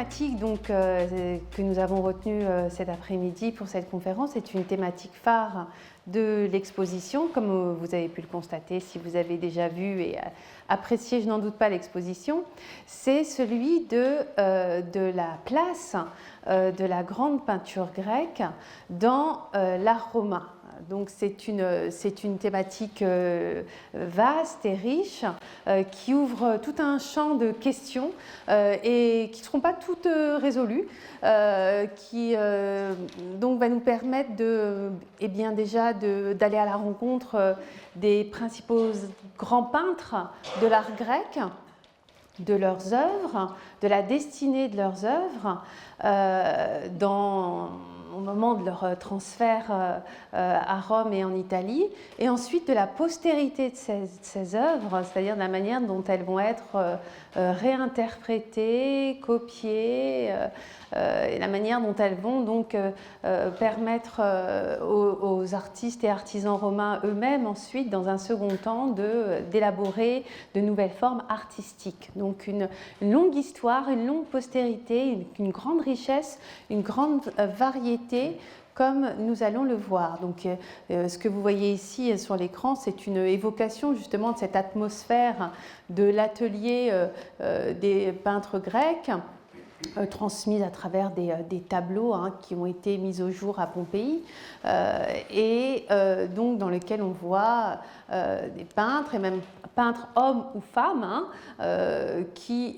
thématique donc, que nous avons retenue cet après-midi pour cette conférence est une thématique phare de l'exposition, comme vous avez pu le constater si vous avez déjà vu et apprécié, je n'en doute pas, l'exposition. C'est celui de la place de la grande peinture grecque dans l'art romain. Donc c'est une thématique vaste et riche qui ouvre tout un champ de questions et qui ne seront pas toutes résolues, qui donc va nous permettre déjà d'aller à la rencontre des principaux grands peintres de l'art grec, de leurs œuvres, de la destinée de leurs œuvres, au moment de leur transfert à Rome et en Italie, et ensuite de la postérité de ces œuvres, c'est-à-dire de la manière dont elles vont être réinterprétées, copiées, et la manière dont elles vont donc permettre aux artistes et artisans romains eux-mêmes ensuite, dans un second temps, d'élaborer de nouvelles formes artistiques. Donc une longue histoire, une longue postérité, une grande richesse, une grande variété, comme nous allons le voir. Donc, ce que vous voyez ici sur l'écran, c'est une évocation justement de cette atmosphère de l'atelier des peintres grecs, transmise à travers des tableaux qui ont été mis au jour à Pompéi, et donc dans lesquels on voit des peintres, et même peintres hommes ou femmes, qui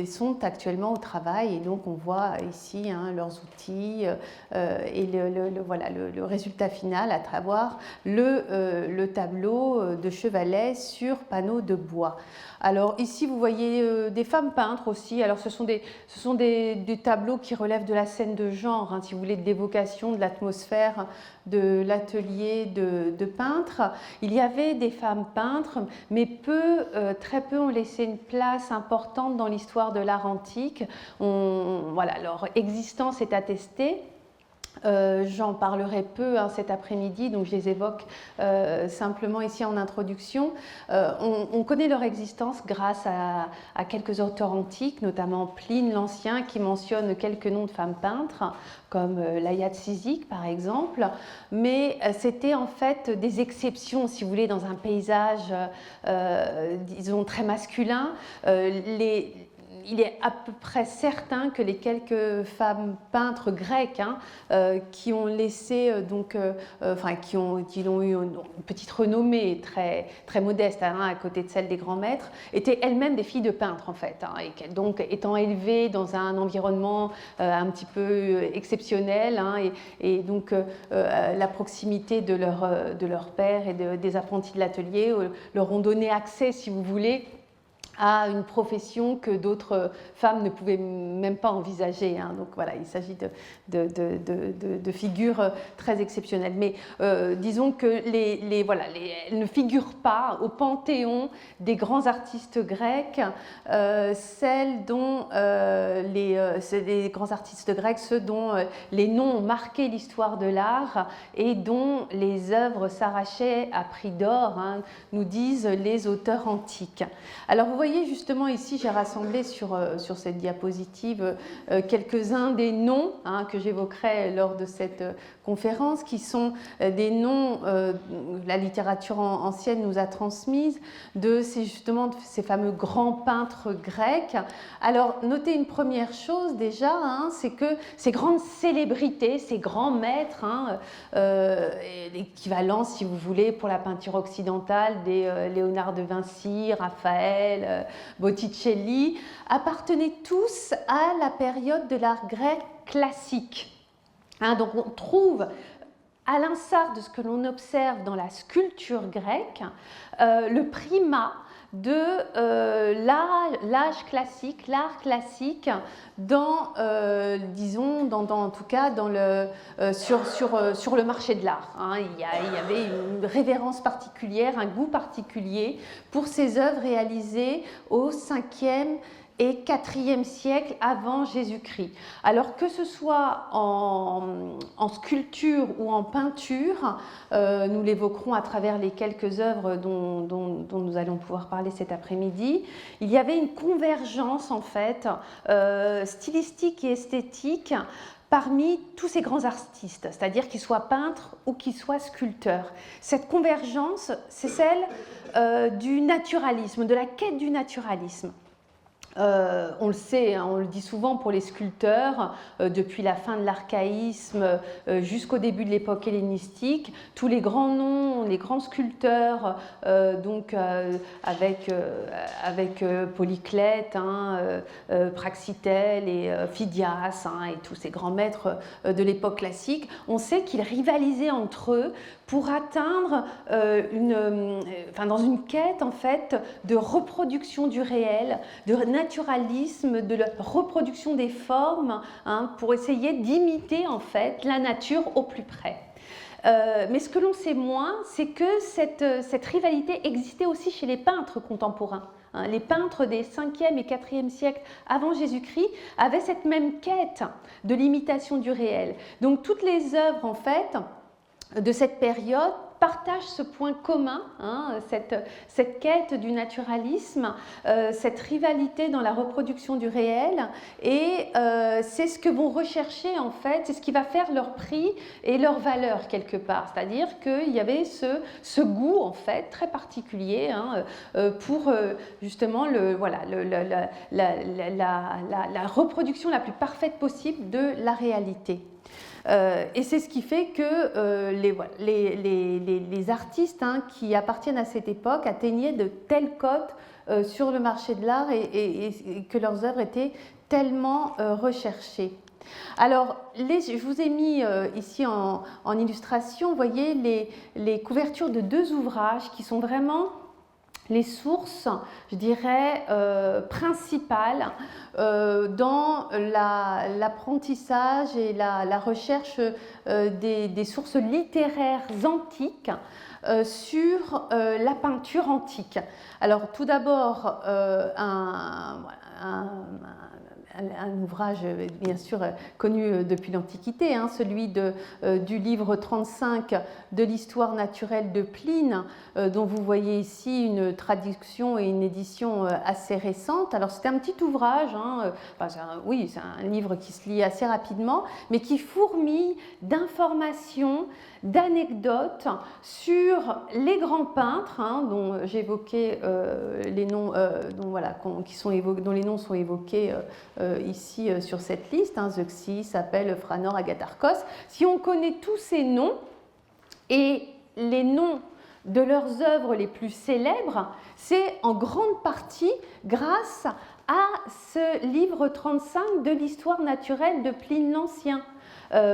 sont actuellement au travail, et donc on voit ici leurs outils et le résultat final à travers le tableau de Chevalet sur panneau de bois. Alors ici vous voyez des femmes peintres aussi. Alors ce sont des tableaux qui relèvent de la scène de genre, si vous voulez, de l'évocation de l'atmosphère de l'atelier de peintres. Il y avait des femmes peintres, mais très peu ont laissé une place importante dans l'histoire de l'art antique. Leur existence est attestée. J'en parlerai peu cet après-midi, donc je les évoque simplement ici en introduction. On connaît leur existence grâce à quelques auteurs antiques, notamment Pline l'Ancien, qui mentionne quelques noms de femmes peintres, comme Laïa de Cyzique par exemple, mais c'était en fait des exceptions, si vous voulez, dans un paysage, disons, très masculin. Il est à peu près certain que les quelques femmes peintres grecques qui ont laissé qui ont eu une petite renommée très, très modeste à côté de celle des grands maîtres, étaient elles-mêmes des filles de peintres en fait, et donc étant élevées dans un environnement un petit peu exceptionnel, et donc la proximité de leur père et des apprentis de l'atelier leur ont donné accès, si vous voulez, à une profession que d'autres femmes ne pouvaient même pas envisager. Donc voilà, il s'agit de figures très exceptionnelles. Mais disons que elles ne figurent pas au panthéon des grands artistes grecs, celles dont les grands artistes grecs, ceux dont les noms ont marqué l'histoire de l'art et dont les œuvres s'arrachaient à prix d'or, nous disent les auteurs antiques. Alors vous voyez justement ici, j'ai rassemblé sur cette diapositive quelques-uns des noms que j'évoquerai lors de cette conférence, qui sont des noms la littérature ancienne nous a transmises de ces fameux grands peintres grecs. Alors notez une première chose déjà, c'est que ces grandes célébrités, ces grands maîtres, l'équivalent, si vous voulez, pour la peinture occidentale des Léonard de Vinci, Raphaël, Botticelli, appartenaient tous à la période de l'art grec classique. Donc on trouve, à l'instar de ce que l'on observe dans la sculpture grecque, le primat de l'âge classique, l'art classique, en tout cas sur le marché de l'art. Il y avait une révérence particulière, un goût particulier pour ces œuvres réalisées au 5e et IVe siècle avant Jésus-Christ. Alors que ce soit en sculpture ou en peinture, nous l'évoquerons à travers les quelques œuvres dont nous allons pouvoir parler cet après-midi, il y avait une convergence en fait stylistique et esthétique parmi tous ces grands artistes, c'est-à-dire qu'ils soient peintres ou qu'ils soient sculpteurs. Cette convergence, c'est celle du naturalisme, de la quête du naturalisme. On le sait, hein, on le dit souvent pour les sculpteurs, depuis la fin de l'archaïsme jusqu'au début de l'époque hellénistique, tous les grands noms, les grands sculpteurs, avec Polyclète, hein, Praxitèle et Phidias, hein, et tous ces grands maîtres de l'époque classique, on sait qu'ils rivalisaient entre eux pour atteindre dans une quête en fait de reproduction du réel, de naturalisme, de la reproduction des formes, hein, pour essayer d'imiter en fait la nature au plus près. Mais ce que l'on sait moins, c'est que cette rivalité existait aussi chez les peintres contemporains. Hein. Les peintres des 5e et 4e siècles avant Jésus-Christ avaient cette même quête de l'imitation du réel. Donc toutes les œuvres en fait de cette période partagent ce point commun, hein, cette quête du naturalisme, cette rivalité dans la reproduction du réel, et c'est ce que vont rechercher en fait, c'est ce qui va faire leur prix et leur valeur quelque part, c'est-à-dire qu'il y avait ce goût en fait très particulier, hein, pour justement la reproduction la plus parfaite possible de la réalité. Et c'est ce qui fait que les artistes, hein, qui appartiennent à cette époque atteignaient de telles cotes sur le marché de l'art et que leurs œuvres étaient tellement recherchées. Alors, je vous ai mis ici en illustration, vous voyez, les couvertures de 2 ouvrages qui sont vraiment les sources, je dirais, principales dans l'apprentissage et la recherche des sources littéraires antiques sur la peinture antique. Alors tout d'abord, un ouvrage bien sûr connu depuis l'Antiquité, hein, celui du livre 35 de l'histoire naturelle de Pline, dont vous voyez ici une traduction et une édition assez récente. Alors c'est un petit ouvrage, hein, c'est un livre qui se lit assez rapidement, mais qui fourmille d'informations, d'anecdotes sur les grands peintres, hein, dont j'évoquais les noms, dont les noms sont évoqués ici sur cette liste, hein, Zeuxis, Apelle, Franor, Agatharchos. Si on connaît tous ces noms et les noms de leurs œuvres les plus célèbres, c'est en grande partie grâce à ce livre 35 de l'histoire naturelle de Pline l'Ancien.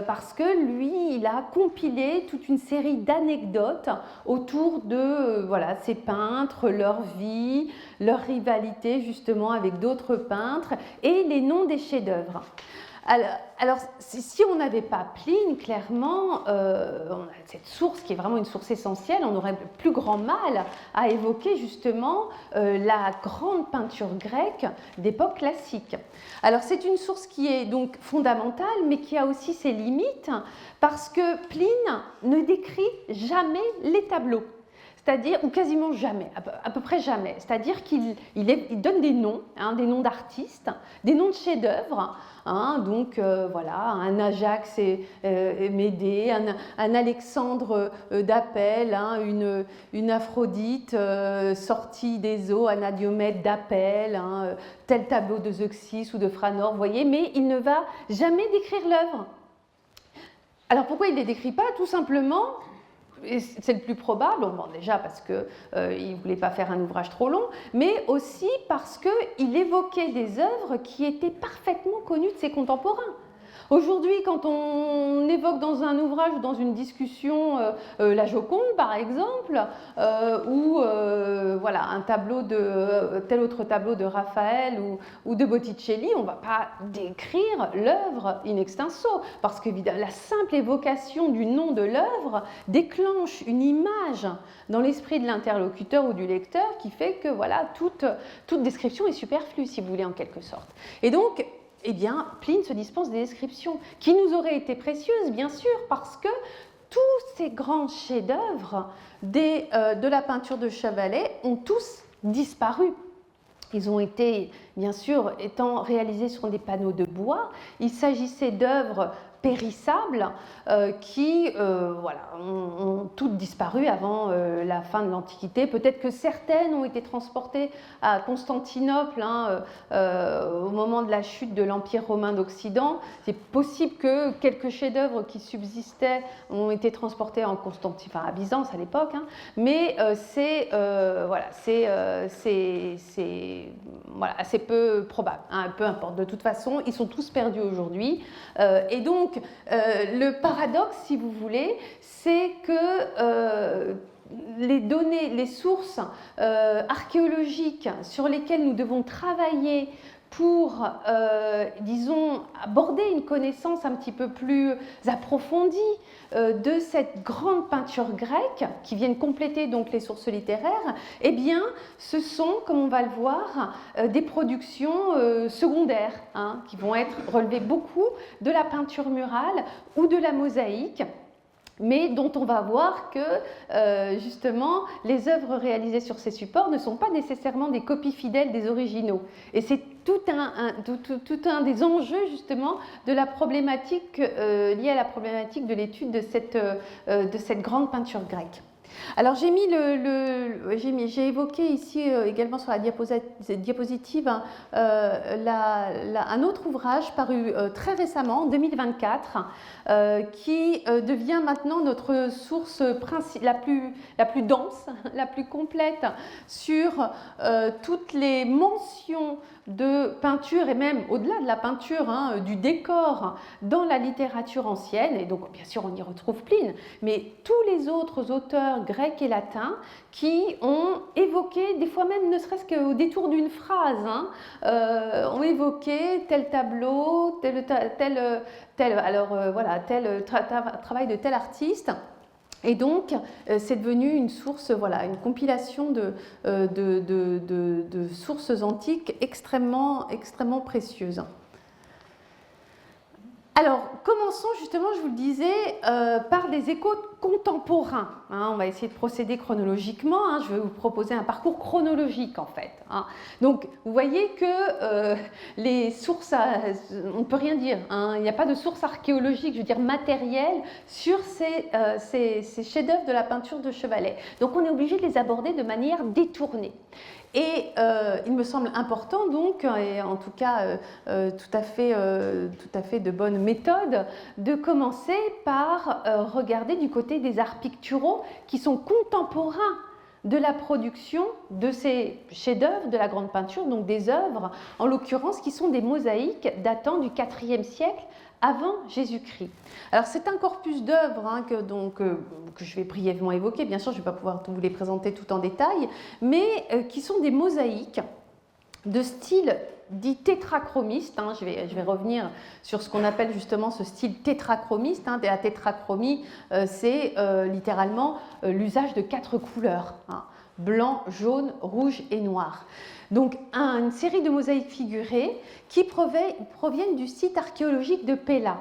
Parce que lui, il a compilé toute une série d'anecdotes autour de ces peintres, leur vie, leur rivalité justement avec d'autres peintres et les noms des chefs-d'œuvre. Alors, si on n'avait pas Pline, clairement, cette source qui est vraiment une source essentielle, on aurait le plus grand mal à évoquer justement la grande peinture grecque d'époque classique. Alors, c'est une source qui est donc fondamentale, mais qui a aussi ses limites, parce que Pline ne décrit jamais les tableaux. C'est-à-dire, ou quasiment jamais, à peu près jamais. C'est-à-dire qu'il donne des noms, hein, des noms d'artistes, des noms de chefs-d'œuvre, hein, donc un Ajax et Médée, un Alexandre d'Apelle, hein, une Aphrodite sortie des eaux, un Diomède d'Apelle, hein, tel tableau de Zeuxis ou de Franor, vous voyez, mais il ne va jamais décrire l'œuvre. Alors pourquoi il ne les décrit pas? Tout simplement, et c'est le plus probable, bon, déjà parce qu'il ne voulait pas faire un ouvrage trop long, mais aussi parce qu'il évoquait des œuvres qui étaient parfaitement connues de ses contemporains. Aujourd'hui, quand on évoque dans un ouvrage ou dans une discussion la Joconde, par exemple, ou voilà, un tableau tel autre tableau de Raphaël ou de Botticelli, on ne va pas décrire l'œuvre in extenso, parce que la simple évocation du nom de l'œuvre déclenche une image dans l'esprit de l'interlocuteur ou du lecteur qui fait que voilà, toute description est superflue, si vous voulez, en quelque sorte. Et donc, eh bien, Pline se dispense des descriptions qui nous auraient été précieuses, bien sûr, parce que tous ces grands chefs-d'œuvre de la peinture de Chevalet ont tous disparu. Ils ont été, bien sûr, étant réalisés sur des panneaux de bois. Il s'agissait d'œuvres périssables qui voilà, ont toutes disparu avant la fin de l'Antiquité. Peut-être que certaines ont été transportées à Constantinople au moment de la chute de l'Empire romain d'Occident. C'est possible que quelques chefs-d'œuvre qui subsistaient ont été transportés à Byzance à l'époque, hein, mais c'est voilà, assez peu probable, hein, peu importe. De toute façon, ils sont tous perdus aujourd'hui. Et donc, le paradoxe, si vous voulez, c'est que les données, les sources archéologiques sur lesquelles nous devons travailler pour, disons, aborder une connaissance un petit peu plus approfondie de cette grande peinture grecque qui viennent compléter donc les sources littéraires, eh bien, ce sont, comme on va le voir, des productions secondaires, hein, qui vont être relevées beaucoup de la peinture murale ou de la mosaïque, mais dont on va voir que justement les œuvres réalisées sur ces supports ne sont pas nécessairement des copies fidèles des originaux. Et c'est tout un des enjeux justement de la problématique liée à la problématique de l'étude de cette grande peinture grecque. Alors j'ai évoqué ici également sur la diapositive un autre ouvrage paru très récemment, en 2024, qui devient maintenant notre source la plus dense, la plus complète sur toutes les mentions de peinture et même au-delà de la peinture, hein, du décor dans la littérature ancienne. Et donc bien sûr on y retrouve Pline, mais tous les autres auteurs grecs et latins qui ont évoqué, des fois même ne serait-ce qu'au détour d'une phrase, hein, ont évoqué tel tableau, tel travail de tel artiste. Et donc, c'est devenu une source, voilà, une compilation de sources antiques extrêmement précieuses. Alors, commençons justement, je vous le disais, par les échos contemporains. Hein, on va essayer de procéder chronologiquement. Hein, je vais vous proposer un parcours chronologique en fait. Hein. Donc, vous voyez que les sources, on ne peut rien dire. Hein, il n'y a pas de source archéologique, je veux dire matérielle, sur ces chefs-d'œuvre de la peinture de Chevalet. Donc, on est obligé de les aborder de manière détournée. Et il me semble important donc, et en tout cas tout à fait de bonne méthode, de commencer par regarder du côté des arts picturaux qui sont contemporains de la production de ces chefs-d'œuvre de la grande peinture, donc des œuvres, en l'occurrence, qui sont des mosaïques datant du IVe siècle avant Jésus-Christ. Alors c'est un corpus d'œuvres hein, que je vais brièvement évoquer, bien sûr je ne vais pas pouvoir vous les présenter tout en détail, mais qui sont des mosaïques de style dit tétrachromiste. Hein, je vais revenir sur ce qu'on appelle justement ce style tétrachromiste. Hein, la tétrachromie, c'est littéralement l'usage de 4 couleurs, hein, blanc, jaune, rouge et noir. Donc une série de mosaïques figurées qui proviennent du site archéologique de Pella.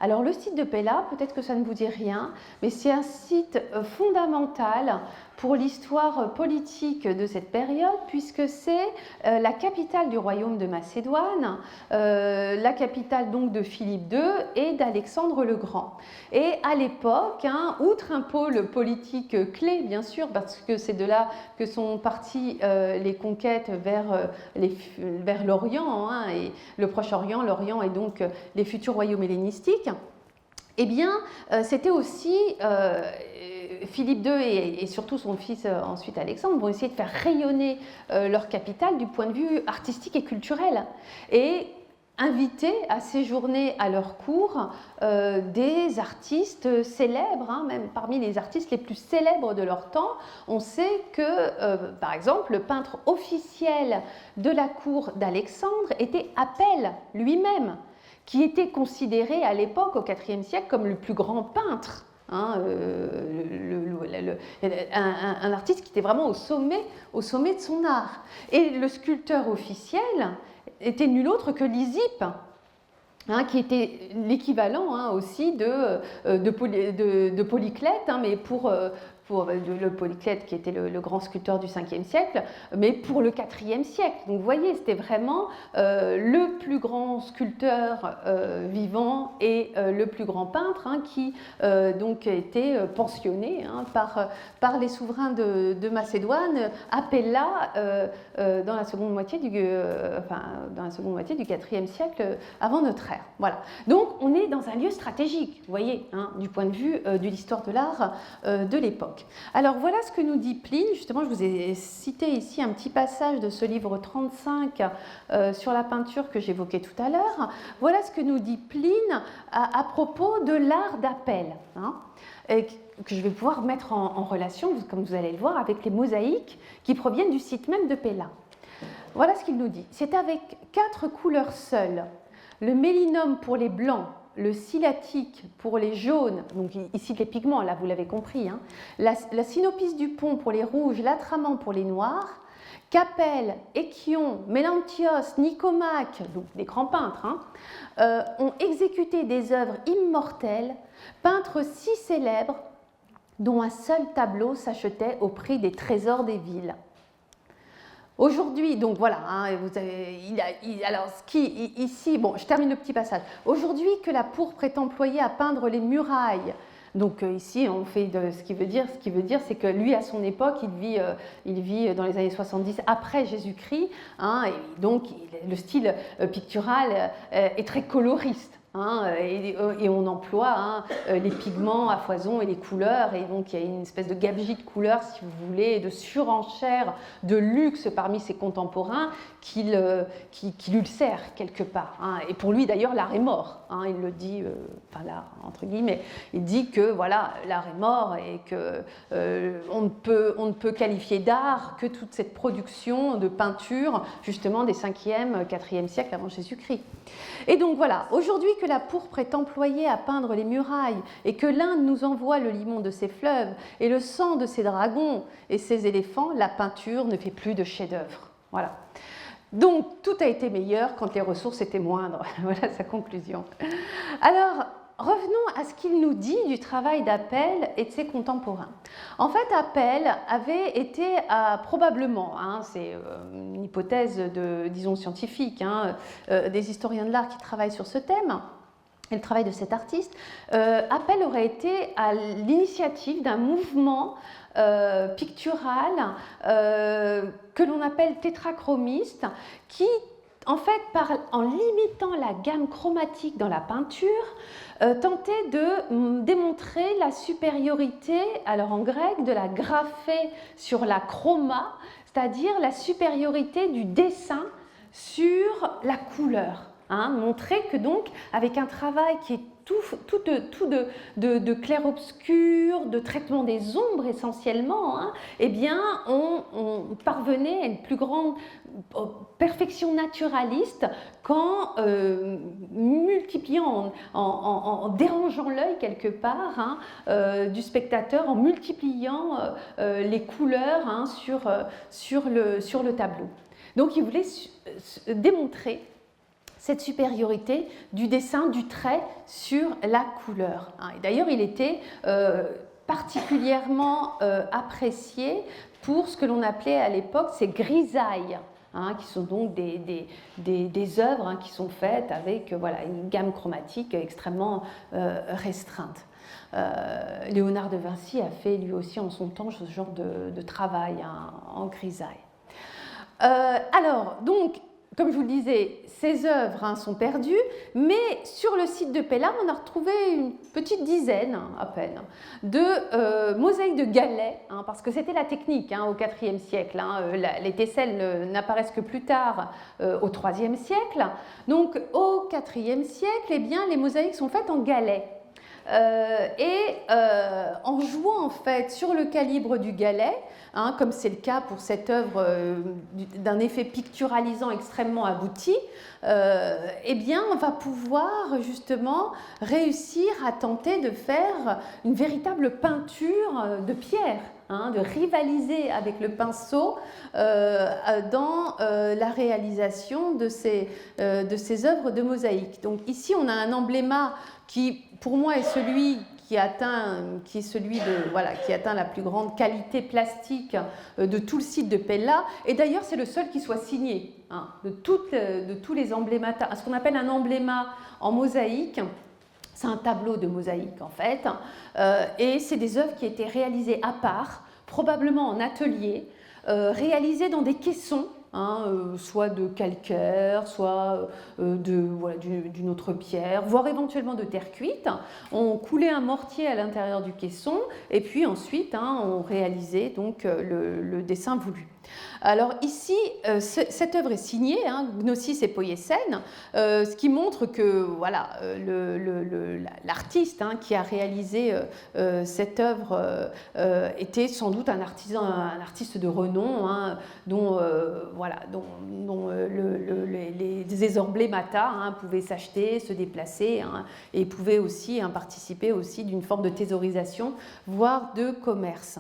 Alors le site de Pella, peut-être que ça ne vous dit rien, mais c'est un site fondamental pour l'histoire politique de cette période, puisque c'est la capitale du royaume de Macédoine, la capitale donc de Philippe II et d'Alexandre le Grand. Et à l'époque, hein, outre un pôle politique clé, bien sûr, parce que c'est de là que sont parties les conquêtes vers l'Orient, hein, et le Proche-Orient, l'Orient et donc les futurs royaumes hellénistiques, eh bien, c'était aussi Philippe II et surtout son fils ensuite Alexandre vont essayer de faire rayonner leur capitale du point de vue artistique et culturel. Et invité à séjourner à leur cour des artistes célèbres, hein, même parmi les artistes les plus célèbres de leur temps. On sait que, par exemple, le peintre officiel de la cour d'Alexandre était Apelle lui-même, qui était considéré à l'époque, au IVe siècle, comme le plus grand peintre. Hein, un artiste qui était vraiment au sommet de son art. Et le sculpteur officiel était nul autre que Lysippe, hein, qui était l'équivalent hein, aussi de Polyclète, hein, mais pour le Polyclète qui était le grand sculpteur du 5e siècle, mais pour le 4e siècle. Donc vous voyez, c'était vraiment le plus grand sculpteur vivant et le plus grand peintre hein, qui donc a été pensionné hein, par les souverains de Macédoine, Apella, dans la seconde moitié du 4e siècle avant notre ère. Voilà. Donc on est dans un lieu stratégique, vous voyez, hein, du point de vue de l'histoire de l'art de l'époque. Alors voilà ce que nous dit Pline, justement je vous ai cité ici un petit passage de ce livre 35 sur la peinture que j'évoquais tout à l'heure. Voilà ce que nous dit Pline à propos de l'art d'Apelle, hein, que je vais pouvoir mettre en relation, comme vous allez le voir, avec les mosaïques qui proviennent du site même de Pella. Voilà ce qu'il nous dit. C'est avec 4 couleurs seules, le mélinum pour les blancs, le silatique pour les jaunes, donc ici les pigments, là vous l'avez compris, hein, la synopis du pont pour les rouges, l'atraman pour les noirs, qu'Apelle, Échion, Mélantios, Nicomaque, donc des grands peintres, hein, ont exécuté des œuvres immortelles, peintres si célèbres dont un seul tableau s'achetait au prix des trésors des villes. Aujourd'hui, donc voilà, hein, vous avez, alors ici, bon, je termine le petit passage. Aujourd'hui que la pourpre est employée à peindre les murailles, donc ici on fait ce qui veut dire, c'est que lui à son époque, il vit dans les années 70 après Jésus-Christ, hein, et donc le style pictural est très coloriste. Hein, et on emploie hein, les pigments à foison et les couleurs, et donc il y a une espèce de gabegie de couleurs, si vous voulez, de surenchère, de luxe parmi ses contemporains qui l'ulcère quelque part. Hein. Et pour lui d'ailleurs, l'art est mort. Hein, il le dit, enfin l'art entre guillemets, il dit que voilà, l'art est mort et que on ne peut qualifier d'art que toute cette production de peinture justement des 5e, 4e siècles avant Jésus-Christ. Et donc voilà, aujourd'hui que la pourpre est employée à peindre les murailles et que l'Inde nous envoie le limon de ses fleuves et le sang de ses dragons et ses éléphants, la peinture ne fait plus de chef-d'œuvre. Voilà. Donc tout a été meilleur quand les ressources étaient moindres. Voilà sa conclusion. Alors, revenons à ce qu'il nous dit du travail d'Apelle et de ses contemporains. En fait, Apelle avait été probablement, hein, c'est une hypothèse disons scientifique, hein, des historiens de l'art qui travaillent sur ce thème, et le travail de cet artiste, Apelle aurait été à l'initiative d'un mouvement pictural que l'on appelle tétrachromiste, qui en fait, en limitant la gamme chromatique dans la peinture, tentait de démontrer la supériorité, alors en grec, de la graphée sur la chroma, c'est-à-dire la supériorité du dessin sur la couleur. Hein, montrer que donc, avec un travail qui est tout de clair-obscur, de traitement des ombres essentiellement, hein, eh bien, on parvenait à une plus grande perfection naturaliste qu'en multipliant, en dérangeant l'œil quelque part hein, du spectateur, en multipliant les couleurs hein, sur le tableau. Donc, il voulait démontrer cette supériorité du dessin, du trait sur la couleur. Et d'ailleurs, il était particulièrement apprécié pour ce que l'on appelait à l'époque ces grisailles, hein, qui sont donc des œuvres hein, qui sont faites avec voilà, une gamme chromatique extrêmement restreinte. Léonard de Vinci a fait lui aussi en son temps ce genre de travail hein, en grisaille. Alors, donc, comme je vous le disais, ces œuvres sont perdues, mais sur le site de Pella, on a retrouvé une petite dizaine, à peine, de mosaïques de galets, parce que c'était la technique au IVe siècle. Les tesselles n'apparaissent que plus tard, au IIIe siècle. Donc, au IVe siècle, eh bien, les mosaïques sont faites en galets. En jouant en fait sur le calibre du galet, comme c'est le cas pour cette œuvre d'un effet picturalisant extrêmement abouti, eh bien on va pouvoir justement réussir à tenter de faire une véritable peinture de pierre, de rivaliser avec le pinceau dans la réalisation de ces œuvres de mosaïque. Donc ici on a un embléma qui pour moi est celui qui atteint la plus grande qualité plastique de tout le site de Pella, et d'ailleurs c'est le seul qui soit signé de tous les emblémata. Ce qu'on appelle un embléma en mosaïque, c'est un tableau de mosaïque en fait, et c'est des œuvres qui étaient réalisées à part, probablement en atelier, réalisées dans des caissons, soit de calcaire, soit d'une autre pierre, voire éventuellement de terre cuite. On coulait un mortier à l'intérieur du caisson et puis ensuite on réalisait donc le dessin voulu. Alors ici, cette œuvre est signée, Gnosis et Poiesen, ce qui montre que voilà, l'artiste qui a réalisé cette œuvre était sans doute un artiste de renom, dont les emblémata pouvaient s'acheter, se déplacer, et pouvaient aussi participer aussi d'une forme de thésaurisation, voire de commerce.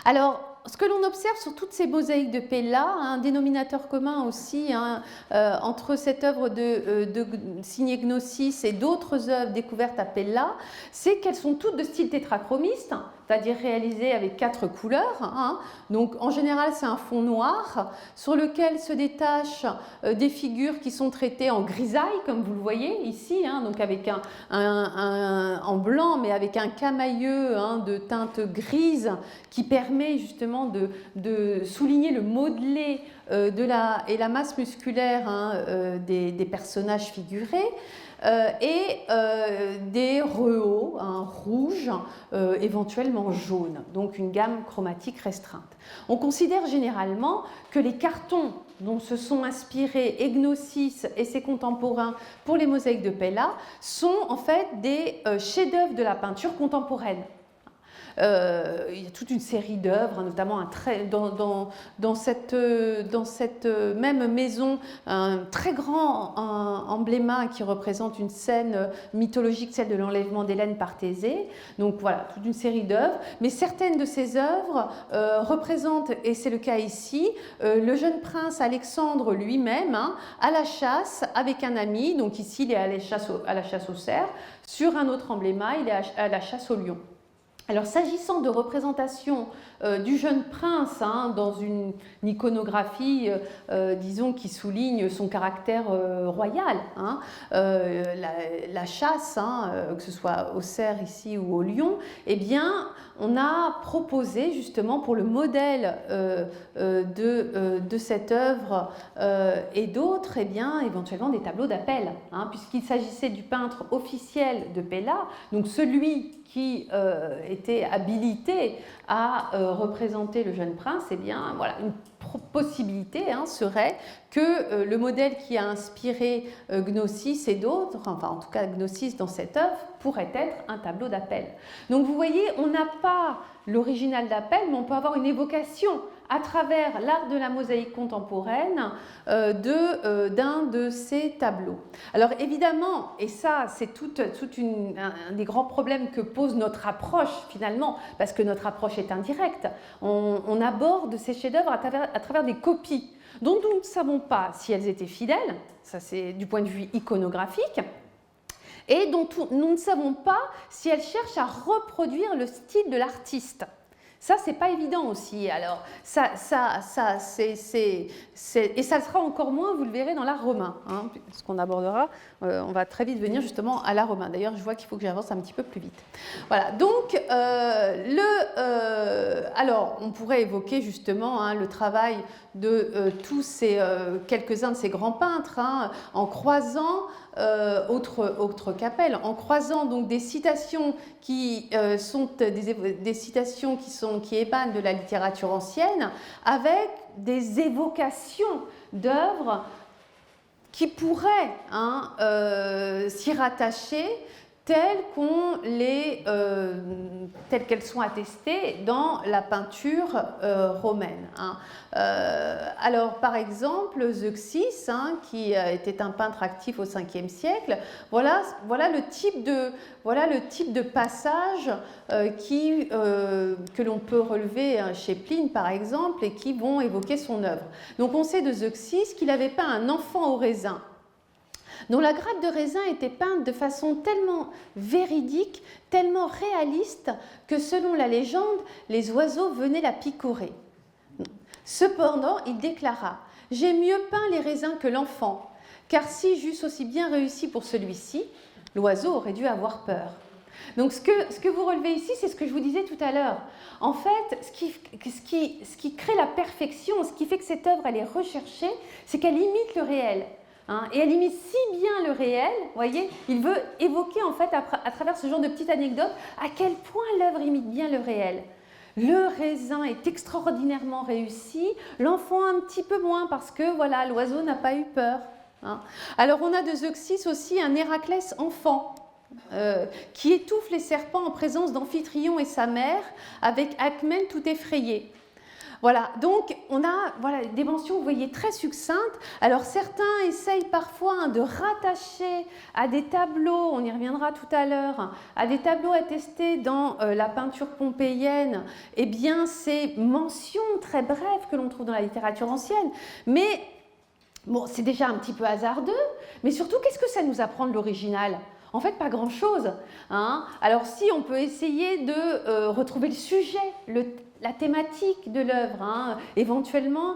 Alors, ce que l'on observe sur toutes ces mosaïques de Pella, un dénominateur commun aussi entre cette œuvre de signée Gnosis et d'autres œuvres découvertes à Pella, c'est qu'elles sont toutes de style tétrachromiste, c'est-à-dire réalisées avec 4 couleurs. Donc en général c'est un fond noir sur lequel se détachent des figures qui sont traitées en grisaille, comme vous le voyez ici, donc avec en blanc mais avec un camailleux de teinte grise qui permet justement de souligner le modelé et la masse musculaire des personnages figurés. Et des rehauts rouges, éventuellement jaunes, donc une gamme chromatique restreinte. On considère généralement que les cartons dont se sont inspirés Gnosis et ses contemporains pour les mosaïques de Pella sont en fait des chefs-d'œuvre de la peinture contemporaine. Il y a toute une série d'œuvres, notamment dans cette même maison, un très grand embléma qui représente une scène mythologique, celle de l'enlèvement d'Hélène par Thésée. Donc voilà, toute une série d'œuvres. Mais certaines de ces œuvres représentent, et c'est le cas ici, le jeune prince Alexandre lui-même à la chasse avec un ami. Donc ici, il est à la chasse au cerf. Sur un autre embléma, il est à la chasse au lion. Alors, s'agissant de représentation du jeune prince dans une iconographie, disons, qui souligne son caractère royal, la chasse, que ce soit au cerf ici ou au lion, eh bien, on a proposé justement pour le modèle de cette œuvre et d'autres, eh bien, éventuellement des tableaux d'appel, puisqu'il s'agissait du peintre officiel de Pella, donc celui qui était habilité à représenter le jeune prince, eh bien, voilà, une possibilité serait que le modèle qui a inspiré Gnosis et d'autres, enfin en tout cas Gnosis dans cette œuvre, pourrait être un tableau d'appel. Donc vous voyez, on n'a pas l'original d'appel, mais on peut avoir une évocation à travers l'art de la mosaïque contemporaine d'un de ces tableaux. Alors évidemment, et ça c'est un des grands problèmes que pose notre approche finalement, parce que notre approche est indirecte, on aborde ces chefs-d'œuvre à travers des copies dont nous ne savons pas si elles étaient fidèles, ça c'est du point de vue iconographique, et dont nous ne savons pas si elles cherchent à reproduire le style de l'artiste. Ça, c'est pas évident aussi. Alors, et ça le sera encore moins, vous le verrez, dans l'art romain, hein, ce qu'on abordera. On va très vite venir justement à l'art romain. D'ailleurs, je vois qu'il faut que j'avance un petit peu plus vite. Voilà, donc, alors, on pourrait évoquer justement hein, le travail de tous ces, quelques-uns de ces grands peintres, hein, en croisant autre Capelle, en croisant donc des citations qui sont des citations qui émanent de la littérature ancienne avec des évocations d'œuvres qui pourraient hein, s'y rattacher telles qu'elles sont attestées dans la peinture romaine. Hein. Alors, par exemple, Zeuxis, hein, qui était un peintre actif au 5e siècle, voilà le type de passage que l'on peut relever chez Pline, par exemple, et qui vont évoquer son œuvre. Donc, on sait de Zeuxis qu'il avait peint un enfant au raisin, dont la grappe de raisin était peinte de façon tellement véridique, tellement réaliste, que selon la légende, les oiseaux venaient la picorer. Cependant, il déclara « J'ai mieux peint les raisins que l'enfant, car si j'eusse aussi bien réussi pour celui-ci, l'oiseau aurait dû avoir peur. » Donc ce que vous relevez ici, c'est ce que je vous disais tout à l'heure. En fait, ce qui crée la perfection, ce qui fait que cette œuvre elle est recherchée, c'est qu'elle imite le réel. Hein, et elle imite si bien le réel, voyez, il veut évoquer en fait à travers ce genre de petite anecdote à quel point l'œuvre imite bien le réel. Le raisin est extraordinairement réussi, l'enfant un petit peu moins parce que voilà, l'oiseau n'a pas eu peur. Hein. Alors on a de Zeuxis aussi un Héraclès enfant qui étouffe les serpents en présence d'Amphitryon et sa mère avec Alcmène tout effrayé. Voilà, donc on a des mentions, vous voyez, très succinctes. Alors certains essayent parfois de rattacher à des tableaux, on y reviendra tout à l'heure, à des tableaux attestés dans la peinture pompéienne, eh bien ces mentions très brèves que l'on trouve dans la littérature ancienne. Mais bon, c'est déjà un petit peu hasardeux, mais surtout, qu'est-ce que ça nous apprend de l'original ? En fait, pas grand-chose. Hein. Alors si, on peut essayer de retrouver le sujet, la thématique de l'œuvre, hein. Éventuellement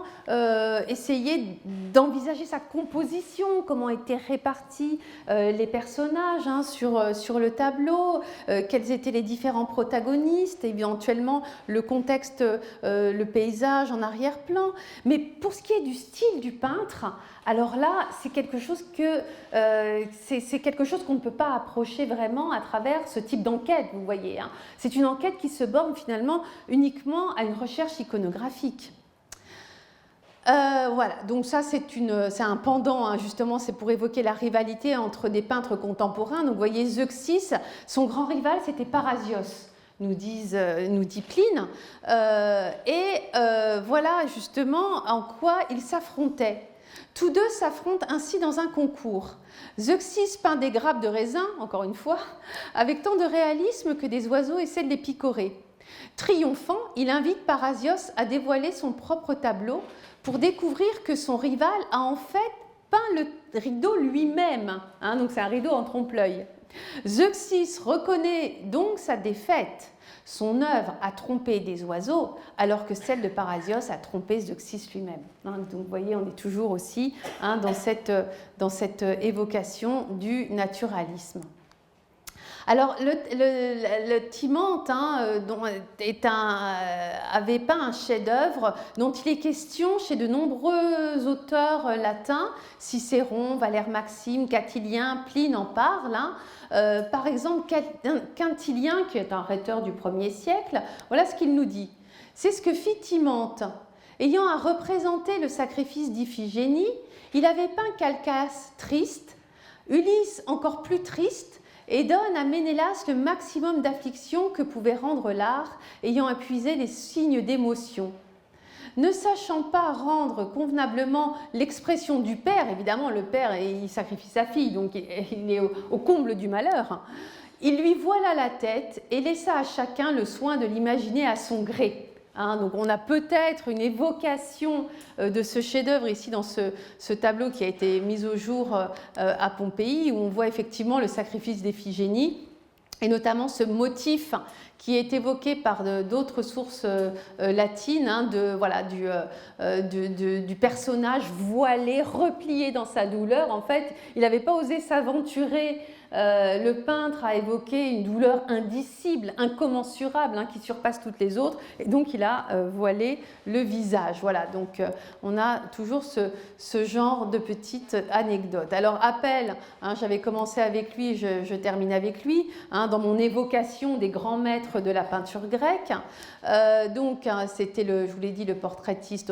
essayer d'envisager sa composition, comment étaient répartis les personnages hein, sur le tableau, quels étaient les différents protagonistes, éventuellement le contexte, le paysage en arrière-plan. Mais pour ce qui est du style du peintre, alors là, c'est quelque chose qu'on ne peut pas approcher vraiment à travers ce type d'enquête, vous voyez. Hein. C'est une enquête qui se borne finalement uniquement à une recherche iconographique. Voilà, donc ça c'est un pendant, hein, justement, c'est pour évoquer la rivalité entre des peintres contemporains. Donc vous voyez, Zeuxis, son grand rival c'était Parasios, nous dit Pline, voilà justement en quoi ils s'affrontaient. Tous deux s'affrontent ainsi dans un concours. Zeuxis peint des grappes de raisin, encore une fois, avec tant de réalisme que des oiseaux essaient de les picorer. Triomphant, il invite Parasios à dévoiler son propre tableau pour découvrir que son rival a en fait peint le rideau lui-même. Hein, donc c'est un rideau en trompe-l'œil. Zeuxis reconnaît donc sa défaite. Son œuvre a trompé des oiseaux, alors que celle de Parasios a trompé Zeuxis lui-même. Hein, donc vous voyez, on est toujours aussi hein, dans cette évocation du naturalisme. Alors, le Timante hein, avait peint un chef-d'œuvre dont il est question chez de nombreux auteurs latins, Cicéron, Valère Maxime, Quintilien, Pline en parle. Hein. Par exemple, Quintilien, qui est un rhéteur du 1er siècle, voilà ce qu'il nous dit. C'est ce que fit Timante. Ayant à représenter le sacrifice d'Iphigénie, il avait peint Calchas triste, Ulysse encore plus triste, et donne à Ménélas le maximum d'affliction que pouvait rendre l'art, ayant épuisé les signes d'émotion. Ne sachant pas rendre convenablement l'expression du père, évidemment le père il sacrifie sa fille, donc il est au comble du malheur, il lui voila la tête et laissa à chacun le soin de l'imaginer à son gré. Hein, donc on a peut-être une évocation de ce chef-d'œuvre ici dans ce tableau qui a été mis au jour à Pompéi, où on voit effectivement le sacrifice d'Iphigénie. et notamment ce motif qui est évoqué par d'autres sources latines, hein, du personnage voilé, replié dans sa douleur. En fait, il n'avait pas osé s'aventurer. Le peintre a évoqué une douleur indicible, incommensurable, hein, qui surpasse toutes les autres, et donc il a voilé le visage. Voilà, donc on a toujours ce genre de petite anecdote. Alors, Apelle, hein, j'avais commencé avec lui, je termine avec lui, hein, dans mon évocation des grands maîtres de la peinture grecque. Donc, hein, c'était, je vous l'ai dit, le portraitiste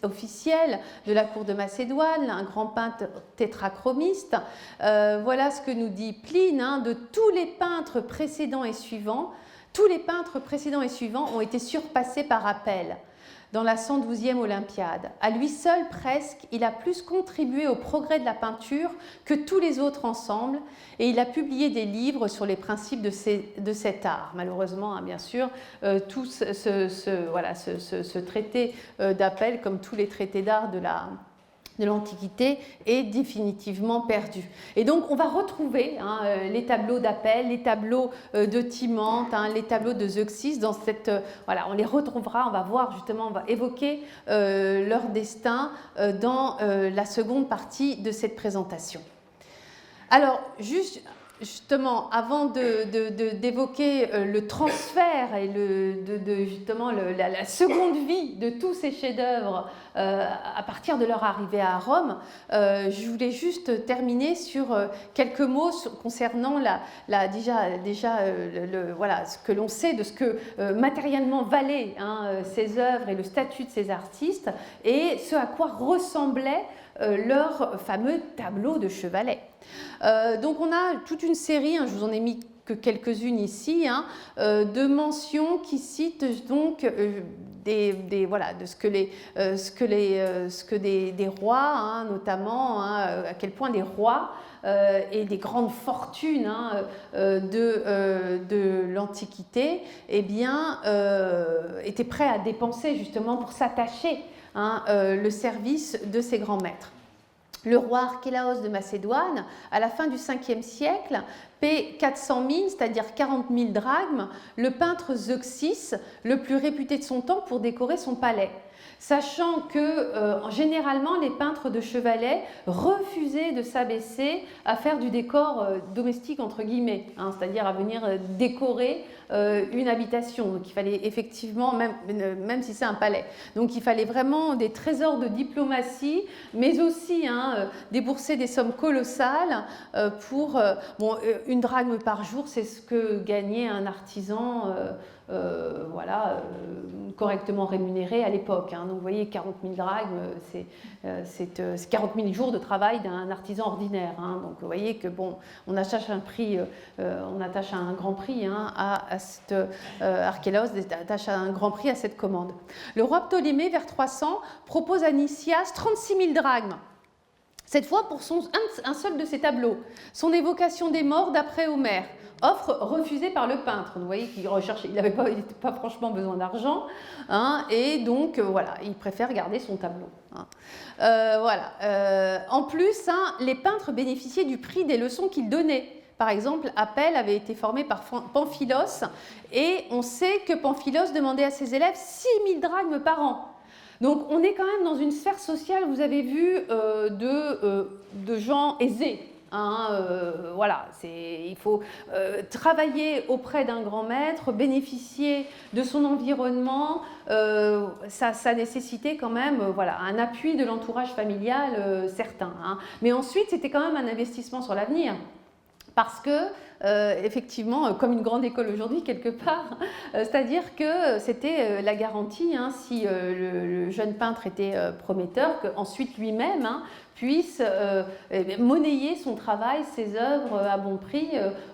officiel de la cour de Macédoine, un grand peintre tétrachromiste. Voilà ce que nous dit Pline, hein, de tous les peintres précédents et suivants. Tous les peintres précédents et suivants ont été surpassés par Apelle dans la 112e Olympiade. À lui seul, presque, il a plus contribué au progrès de la peinture que tous les autres ensemble, et il a publié des livres sur les principes de cet art. Malheureusement, hein, bien sûr, tout ce traité d'Apelle, comme tous les traités d'art de l'Antiquité, est définitivement perdu. Et donc on va retrouver, hein, les tableaux d'Apelle, les tableaux de Timante, hein, les tableaux de Zeuxis dans cette... voilà, on les retrouvera, on va voir justement, on va évoquer leur destin dans la seconde partie de cette présentation. Alors, justement, avant d'évoquer le transfert et justement la seconde vie de tous ces chefs-d'œuvre à partir de leur arrivée à Rome, je voulais juste terminer sur quelques mots concernant voilà, ce que l'on sait de ce que matériellement valaient, hein, ces œuvres et le statut de ces artistes, et ce à quoi ressemblaient leurs fameux tableaux de chevalet. Donc on a toute une série, hein, je vous en ai mis que quelques-unes ici, hein, de mentions qui citent donc voilà, de ce que des rois, hein, notamment, hein, à quel point des rois et des grandes fortunes, hein, de l'Antiquité, eh bien, étaient prêts à dépenser justement pour s'attacher, hein, le service de ces grands maîtres. Le roi Archélaos de Macédoine, à la fin du 5e siècle, paie 400 000, c'est-à-dire 40 000 drachmes, le peintre Zeuxis, le plus réputé de son temps, pour décorer son palais. Sachant que généralement les peintres de chevalet refusaient de s'abaisser à faire du décor domestique entre guillemets, hein, c'est-à-dire à venir décorer une habitation. Donc il fallait effectivement, même si c'est un palais, donc il fallait vraiment des trésors de diplomatie, mais aussi, hein, débourser des sommes colossales pour une drachme par jour, c'est ce que gagnait un artisan. Voilà, correctement rémunéré à l'époque, hein. Donc vous voyez, 40 000 drachmes, c'est 40 000 jours de travail d'un artisan ordinaire, hein. Donc vous voyez que bon, on attache un prix, on attache un grand prix, hein, à cette Archélaos attache un grand prix à cette commande. Le roi Ptolémée, vers 300, propose à Nicias 36 000 drachmes. Cette fois pour un seul de ses tableaux, son évocation des morts d'après Homère. Offre refusée par le peintre. Vous voyez qu'il recherchait, il n'avait pas franchement besoin d'argent, hein, et donc voilà, il préfère garder son tableau, hein. Voilà. En plus, hein, les peintres bénéficiaient du prix des leçons qu'ils donnaient. Par exemple, Apelle avait été formé par Pamphilos, et on sait que Pamphilos demandait à ses élèves 6 000 drachmes par an. Donc on est quand même dans une sphère sociale, vous avez vu, de gens aisés. Hein, voilà, il faut travailler auprès d'un grand maître, bénéficier de son environnement, ça nécessitait quand même voilà, un appui de l'entourage familial certain, hein. Mais ensuite, c'était quand même un investissement sur l'avenir. Parce que, effectivement, comme une grande école aujourd'hui, quelque part, c'est-à-dire que c'était la garantie, hein, si le jeune peintre était prometteur, qu'ensuite lui-même, hein, puisse monnayer son travail, ses œuvres à bon prix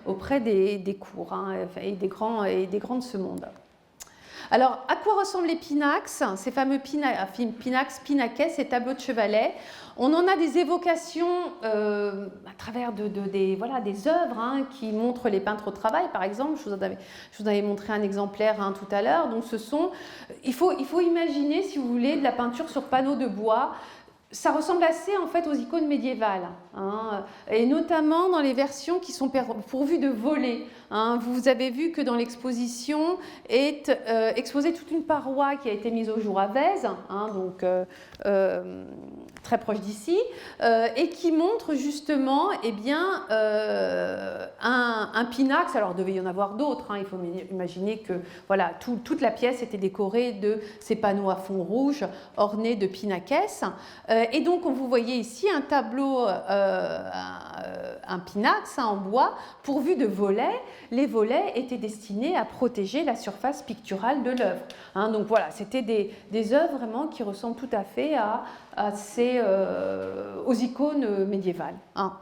auprès des cours, hein, et des grands de ce monde. Alors, à quoi ressemblent les pinax, ces fameux pinax, pinaquets, ces tableaux de chevalet? On en a des évocations à travers des œuvres, hein, qui montrent les peintres au travail, par exemple. Je vous avais montré un exemplaire, hein, tout à l'heure. Donc, il faut imaginer, si vous voulez, de la peinture sur panneau de bois, ça ressemble assez en fait aux icônes médiévales, hein, et notamment dans les versions qui sont pourvues de volets. Hein. Vous avez vu que dans l'exposition est exposée toute une paroi qui a été mise au jour à Vèze, hein, donc très proche d'ici, et qui montre justement eh bien, un pinax. Alors il devait y en avoir d'autres, hein. Il faut imaginer que voilà, toute la pièce était décorée de ces panneaux à fond rouge ornés de pinaquès. Et donc, vous voyez ici un tableau, un pinax, hein, en bois, pourvu de volets. Les volets étaient destinés à protéger la surface picturale de l'œuvre. Hein, donc voilà, c'était des œuvres vraiment qui ressemblent tout à fait aux icônes médiévales. Hein.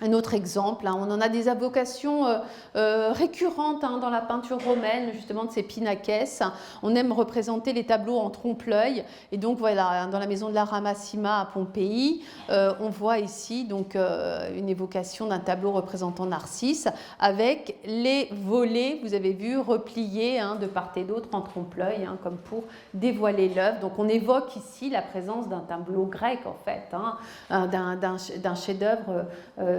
Un autre exemple, hein, on en a des avocations récurrentes, hein, dans la peinture romaine, justement de ces pinaquès. On aime représenter les tableaux en trompe-l'œil. Et donc voilà, dans la maison de la Ramassima à Pompéi, on voit ici donc, une évocation d'un tableau représentant Narcisse avec les volets, vous avez vu, repliés, hein, de part et d'autre en trompe-l'œil, hein, comme pour dévoiler l'œuvre. Donc on évoque ici la présence d'un tableau grec en fait, hein, d'un chef-d'œuvre,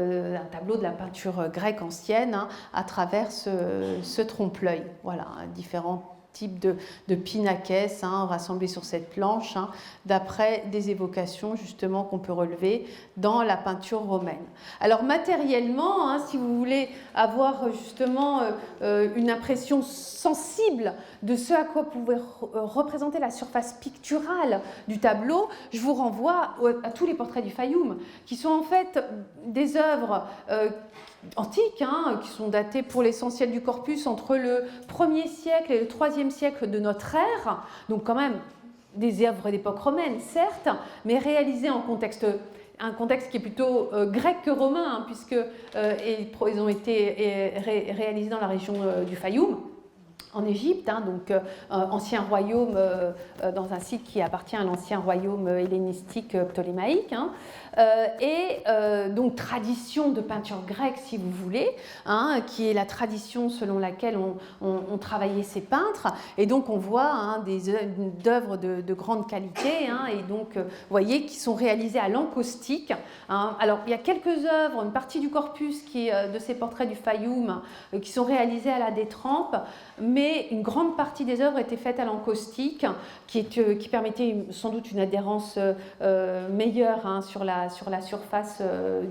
un tableau de la peinture grecque ancienne, hein, à travers ce trompe-l'œil. Voilà, différents types de pinaquès, hein, rassemblés sur cette planche, hein, d'après des évocations justement qu'on peut relever dans la peinture romaine. Alors matériellement, hein, si vous voulez avoir justement une impression sensible de ce à quoi pouvait représenter la surface picturale du tableau, je vous renvoie à tous les portraits du Fayoum, qui sont en fait des œuvres antiques, hein, qui sont datées pour l'essentiel du corpus entre le 1er siècle et le 3e siècle de notre ère, donc quand même des œuvres d'époque romaine, certes, mais réalisées en un contexte qui est plutôt grec que romain, hein, puisque ils ont été réalisés dans la région du Fayoum, en Égypte, hein, donc ancien royaume, dans un site qui appartient à l'ancien royaume hellénistique ptolémaïque, hein, et donc tradition de peinture grecque, si vous voulez, hein, qui est la tradition selon laquelle on travaillait ces peintres, et donc on voit, hein, des œuvres de grande qualité, hein, et donc vous voyez qui sont réalisées à l'encaustique. Hein. Alors il y a quelques œuvres, une partie du corpus qui est de ces portraits du Fayoum, qui sont réalisées à la détrempe, mais une grande partie des œuvres étaient faites à l'encaustique, qui permettait sans doute une adhérence meilleure, hein, sur la surface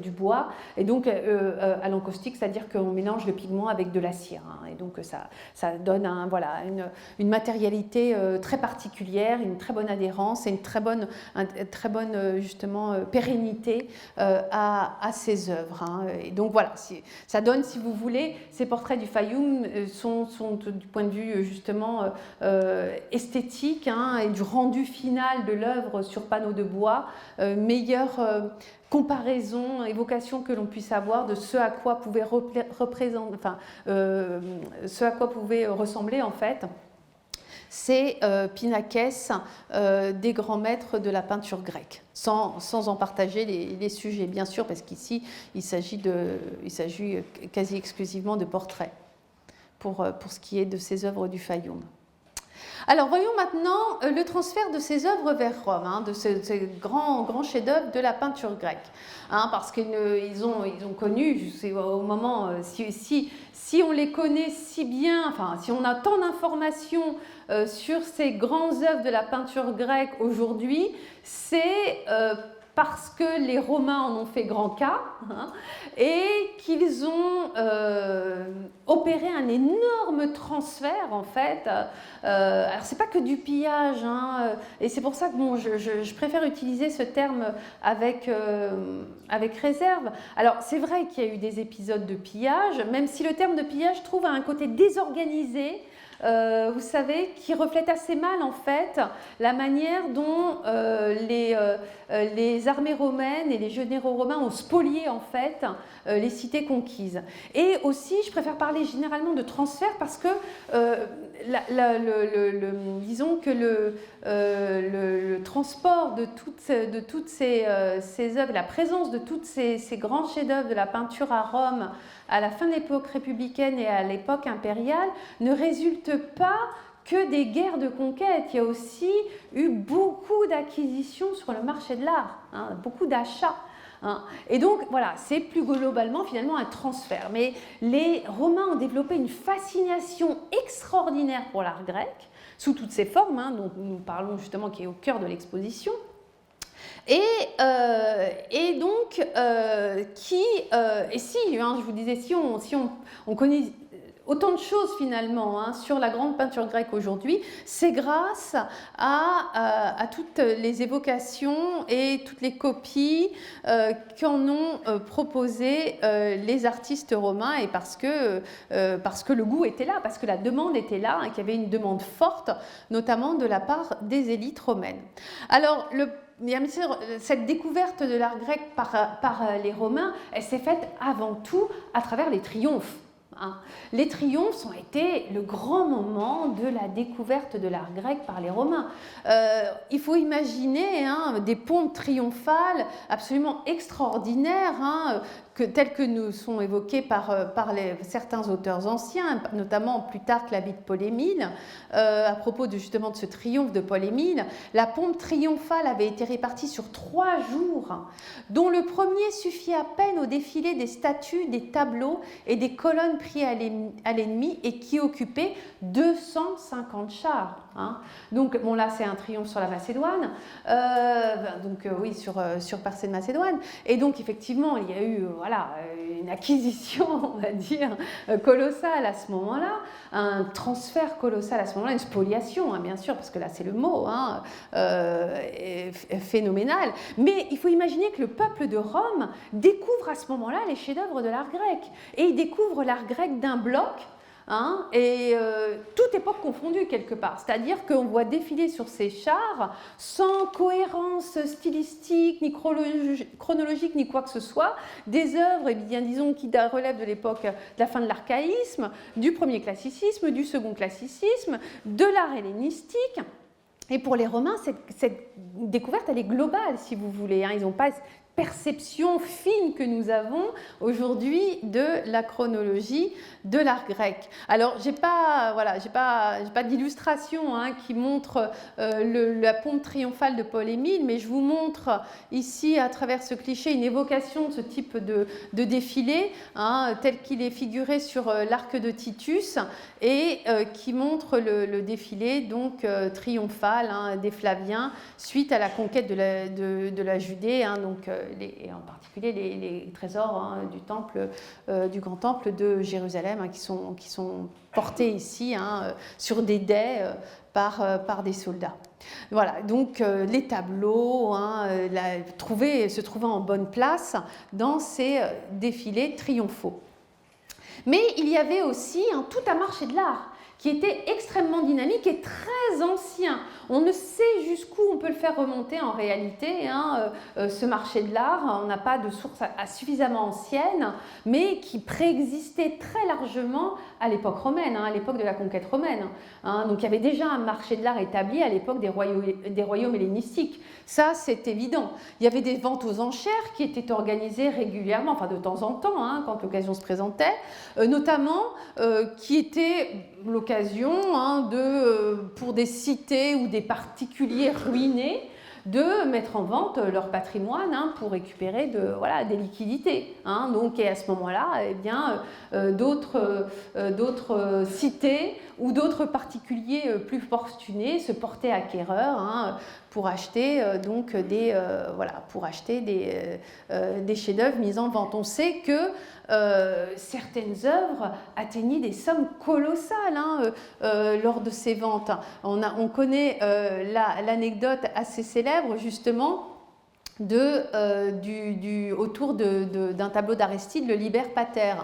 du bois. Et donc à l'encaustique, c'est-à-dire qu'on mélange le pigment avec de la cire, hein, et donc ça donne voilà, une matérialité très particulière, une très bonne adhérence et une très bonne justement pérennité à ces œuvres. Hein. Et donc voilà, ça donne, si vous voulez, ces portraits du Fayoum sont du point de vue justement esthétique, hein, et du rendu final de l'œuvre sur panneau de bois, meilleure comparaison, évocation que l'on puisse avoir de ce à quoi pouvait ce à quoi pouvait ressembler en fait ces pinaquès des grands maîtres de la peinture grecque, sans en partager les sujets, bien sûr, parce qu'ici, il s'agit quasi exclusivement de portraits pour ce qui est de ces œuvres du Fayoum. Alors, voyons maintenant le transfert de ces œuvres vers Rome, hein, de ces grands chefs-d'œuvre de la peinture grecque, hein, parce qu'ils ont connu, au moment, si on les connaît si bien, enfin, si on a tant d'informations sur ces grandes œuvres de la peinture grecque aujourd'hui, c'est parce que les Romains en ont fait grand cas, hein, et qu'ils ont opéré un énorme transfert en fait. Alors c'est pas que du pillage, hein, et c'est pour ça que bon, je préfère utiliser ce terme avec réserve. Alors c'est vrai qu'il y a eu des épisodes de pillage, même si le terme de pillage trouve un côté désorganisé. Vous savez, qui reflète assez mal en fait la manière dont les armées romaines et les généraux romains ont spolié en fait les cités conquises. Et aussi, je préfère parler généralement de transfert parce que disons que le transport de toutes ces œuvres, la présence de tous ces grands chefs-d'œuvre de la peinture à Rome à la fin de l'époque républicaine et à l'époque impériale ne résulte pas que des guerres de conquête, il y a aussi eu beaucoup d'acquisitions sur le marché de l'art, hein, beaucoup d'achats. Hein. Et donc, voilà, c'est plus globalement finalement un transfert. Mais les Romains ont développé une fascination extraordinaire pour l'art grec, sous toutes ses formes, hein, dont nous parlons justement, qui est au cœur de l'exposition. Et donc, et si, hein, je vous disais, si on connaît autant de choses finalement hein, sur la grande peinture grecque aujourd'hui, c'est grâce à toutes les évocations et toutes les copies qu'en ont proposé les artistes romains, et parce que le goût était là, parce que la demande était là, hein, qu'il y avait une demande forte, notamment de la part des élites romaines. Alors, bien sûr, cette découverte de l'art grec par les Romains, elle s'est faite avant tout à travers les triomphes. Hein. Les triomphes ont été le grand moment de la découverte de l'art grec par les Romains. Il faut imaginer hein, des pompes triomphales absolument extraordinaires, hein, tels que nous sont évoqués par certains auteurs anciens, notamment Plutarque la vie de Paul-Émile, à propos justement de ce triomphe de Paul-Émile. La pompe triomphale avait été répartie sur 3 jours, dont le premier suffit à peine au défilé des statues, des tableaux et des colonnes pris à l'ennemi, et qui occupait 250 chars. Hein. Donc, bon, là, c'est un triomphe sur la Macédoine, oui, sur Persée de Macédoine. Et donc, effectivement, il y a eu voilà, une acquisition, on va dire, colossale à ce moment-là, un transfert colossal à ce moment-là, une spoliation, hein, bien sûr, parce que là, c'est le mot, hein, phénoménal. Mais il faut imaginer que le peuple de Rome découvre à ce moment-là les chefs-d'œuvre de l'art grec. Et il découvre l'art grec d'un bloc, hein, et toute époque confondue quelque part. C'est-à-dire qu'on voit défiler sur ces chars sans cohérence stylistique, ni chronologique, ni quoi que ce soit, des œuvres, eh bien, disons, qui relèvent de l'époque de la fin de l'archaïsme, du premier classicisme, du second classicisme, de l'art hellénistique. Et pour les Romains, cette découverte, elle est globale, si vous voulez. Hein. Ils n'ont pas perception fine que nous avons aujourd'hui de la chronologie de l'art grec. Alors, j'ai pas d'illustration hein, qui montre la pompe triomphale de Paul-Émile, mais je vous montre ici, à travers ce cliché, une évocation de ce type de défilé, hein, tel qu'il est figuré sur l'arc de Titus, et qui montre le défilé donc triomphal hein, des Flaviens suite à la conquête de la Judée, hein, donc et en particulier les trésors hein, du temple, du grand temple de Jérusalem, hein, qui sont portés ici hein, sur des dais par des soldats. Voilà, donc les tableaux hein, se trouvant en bonne place dans ces défilés triomphaux. Mais il y avait aussi hein, tout un marché de l'art qui était extrêmement dynamique et très ancien. On ne sait jusqu'où on peut le faire remonter en réalité, hein, ce marché de l'art. On n'a pas de source suffisamment ancienne, mais qui préexistait très largement à l'époque romaine, hein, à l'époque de la conquête romaine. Hein. Donc il y avait déjà un marché de l'art établi à l'époque des royaumes hellénistiques. Ça, c'est évident. Il y avait des ventes aux enchères qui étaient organisées régulièrement, enfin de temps en temps, hein, quand l'occasion se présentait, notamment qui étaient l'occasion hein, pour des cités ou des particuliers ruinés de mettre en vente leur patrimoine hein, pour récupérer des liquidités. Hein. Donc, et à ce moment-là, eh bien, d'autres cités ou d'autres particuliers plus fortunés se portaient acquéreurs hein, pour acheter des chefs-d'œuvre mis en vente. On sait que certaines œuvres atteignaient des sommes colossales hein, lors de ces ventes. On connaît l'anecdote assez célèbre justement autour d'un tableau d'Aristide, le Liber Pater.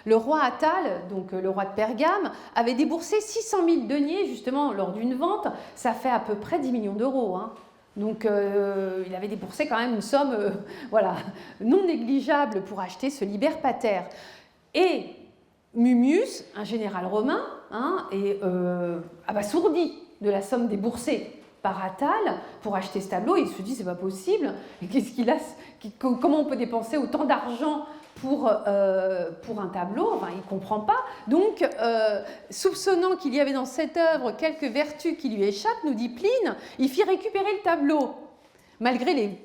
Le roi Attale, donc le roi de Pergame, avait déboursé 600 000 deniers justement lors d'une vente. Ça fait à peu près 10 millions d'euros. Hein. Donc il avait déboursé quand même une somme non négligeable pour acheter ce Liber Pater. Et Mummius, un général romain, hein, est abasourdi de la somme déboursée par Attale pour acheter ce tableau. Il se dit c'est pas possible. Et comment on peut dépenser autant d'argent pour un tableau, enfin, il ne comprend pas. Donc, soupçonnant qu'il y avait dans cette œuvre quelques vertus qui lui échappent, nous dit Pline, il fit récupérer le tableau, malgré les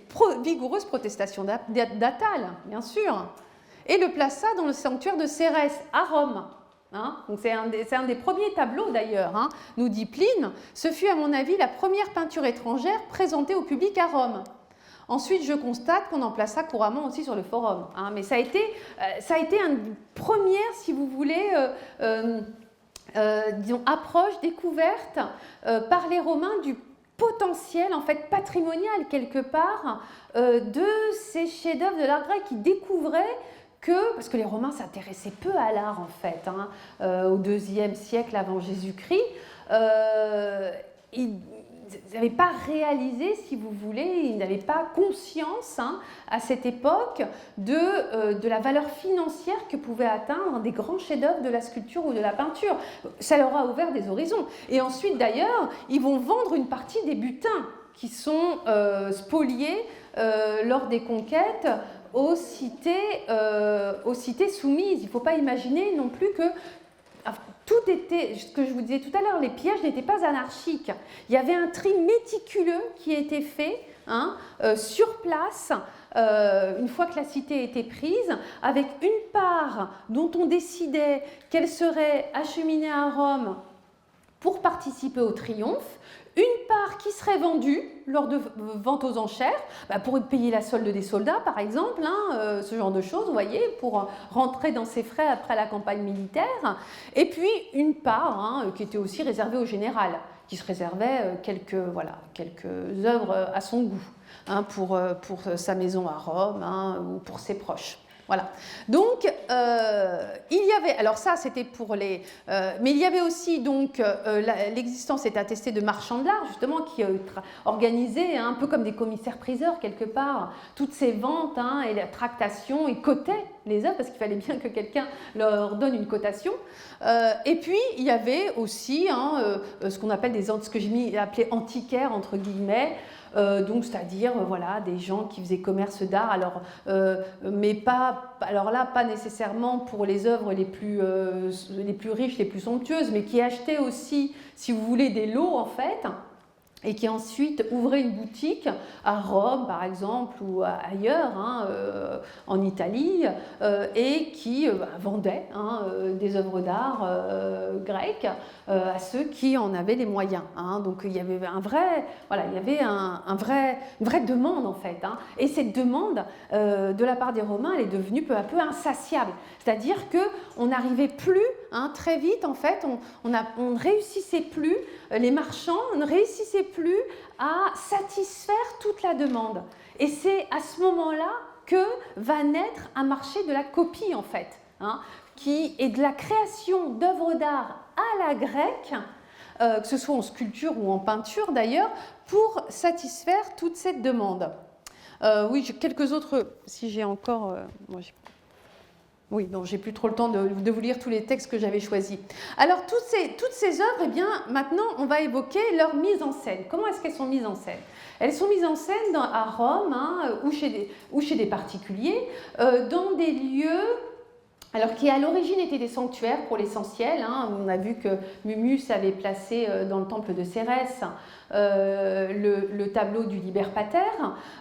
vigoureuses protestations d'Attale, bien sûr, et le plaça dans le sanctuaire de Cérès, à Rome. Hein, c'est un des premiers tableaux d'ailleurs, hein, nous dit Pline. Ce fut à mon avis la première peinture étrangère présentée au public à Rome. Ensuite, je constate qu'on en plaça couramment aussi sur le forum. Hein, mais ça a été une première, si vous voulez, disons, approche, découverte par les Romains du potentiel en fait patrimonial quelque part de ces chefs-d'œuvre de l'art grec qui découvraient parce que les Romains s'intéressaient peu à l'art en fait, hein, au IIe siècle avant Jésus-Christ, ils n'avaient pas réalisé, si vous voulez, ils n'avaient pas conscience hein, à cette époque de la valeur financière que pouvaient atteindre des grands chefs-d'œuvre de la sculpture ou de la peinture. Ça leur a ouvert des horizons. Et ensuite d'ailleurs, ils vont vendre une partie des butins qui sont spoliés lors des conquêtes aux cités soumises. Il ne faut pas imaginer non plus que tout était, ce que je vous disais tout à l'heure, les pièges n'étaient pas anarchiques. Il y avait un tri méticuleux qui était fait hein, sur place, une fois que la cité était prise, avec une part dont on décidait qu'elle serait acheminée à Rome pour participer au triomphe, une part qui serait vendue lors de ventes aux enchères, pour payer la solde des soldats par exemple, hein, ce genre de choses, vous voyez, pour rentrer dans ses frais après la campagne militaire, et puis une part hein, qui était aussi réservée au général, qui se réservait quelques œuvres à son goût, hein, pour sa maison à Rome hein, ou pour ses proches. Voilà. Donc, il y avait, alors ça c'était pour les, mais il y avait aussi donc l'existence est attestée de marchands de l'art justement qui organisaient un peu comme des commissaires-priseurs quelque part toutes ces ventes hein, et la tractation, ils cotaient les œuvres parce qu'il fallait bien que quelqu'un leur donne une cotation. Et puis il y avait aussi hein, ce qu'on appelle ce que j'ai appelé antiquaires entre guillemets. Donc c'est-à-dire voilà, des gens qui faisaient commerce d'art, alors, mais pas, alors là, pas nécessairement pour les œuvres les plus riches, les plus somptueuses, mais qui achetaient aussi, si vous voulez, des lots en fait, et qui ensuite ouvraient une boutique à Rome, par exemple, ou ailleurs, hein, en Italie, et qui vendaient hein, des œuvres d'art grecques à ceux qui en avaient les moyens. Hein. Donc il y avait une vraie demande en fait. Hein. Et cette demande de la part des Romains, elle est devenue peu à peu insatiable. C'est-à-dire qu'on n'arrivait plus, hein, très vite en fait, on ne réussissait plus, les marchands ne réussissaient plus à satisfaire toute la demande. Et c'est à ce moment-là que va naître un marché de la copie en fait, hein, qui est de la création d'œuvres d'art à la grecque, que ce soit en sculpture ou en peinture d'ailleurs, pour satisfaire toute cette demande. Oui, j'ai quelques autres, si j'ai encore... Oui, non, j'ai plus trop le temps de vous lire tous les textes que j'avais choisis. Alors, toutes ces œuvres, eh bien, maintenant, on va évoquer leur mise en scène. Comment est-ce qu'elles sont mises en scène? Elles sont mises en scène à Rome hein, ou chez des particuliers, dans des lieux... Alors, qui à l'origine étaient des sanctuaires pour l'essentiel. Hein. On a vu que Mummus avait placé dans le temple de Cérès le tableau du Liber Pater.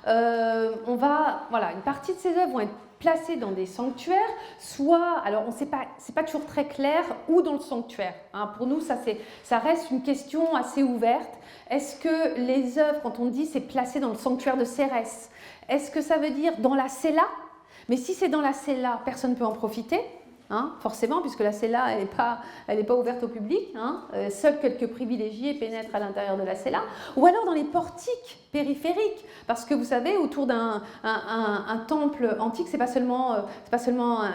Voilà, une partie de ces œuvres vont être placées dans des sanctuaires, soit, alors on ne sait pas, c'est pas toujours très clair où dans le sanctuaire. Hein. Pour nous, ça reste une question assez ouverte. Est-ce que les œuvres, quand on dit c'est placé dans le sanctuaire de Cérès, est-ce que ça veut dire dans la cella? Mais si c'est dans la cella, personne ne peut en profiter, hein, forcément, puisque la cella, elle n'est pas ouverte au public. Hein, seuls quelques privilégiés pénètrent à l'intérieur de la cella. Ou alors dans les portiques périphériques, parce que vous savez, autour d'un temple antique, c'est pas seulement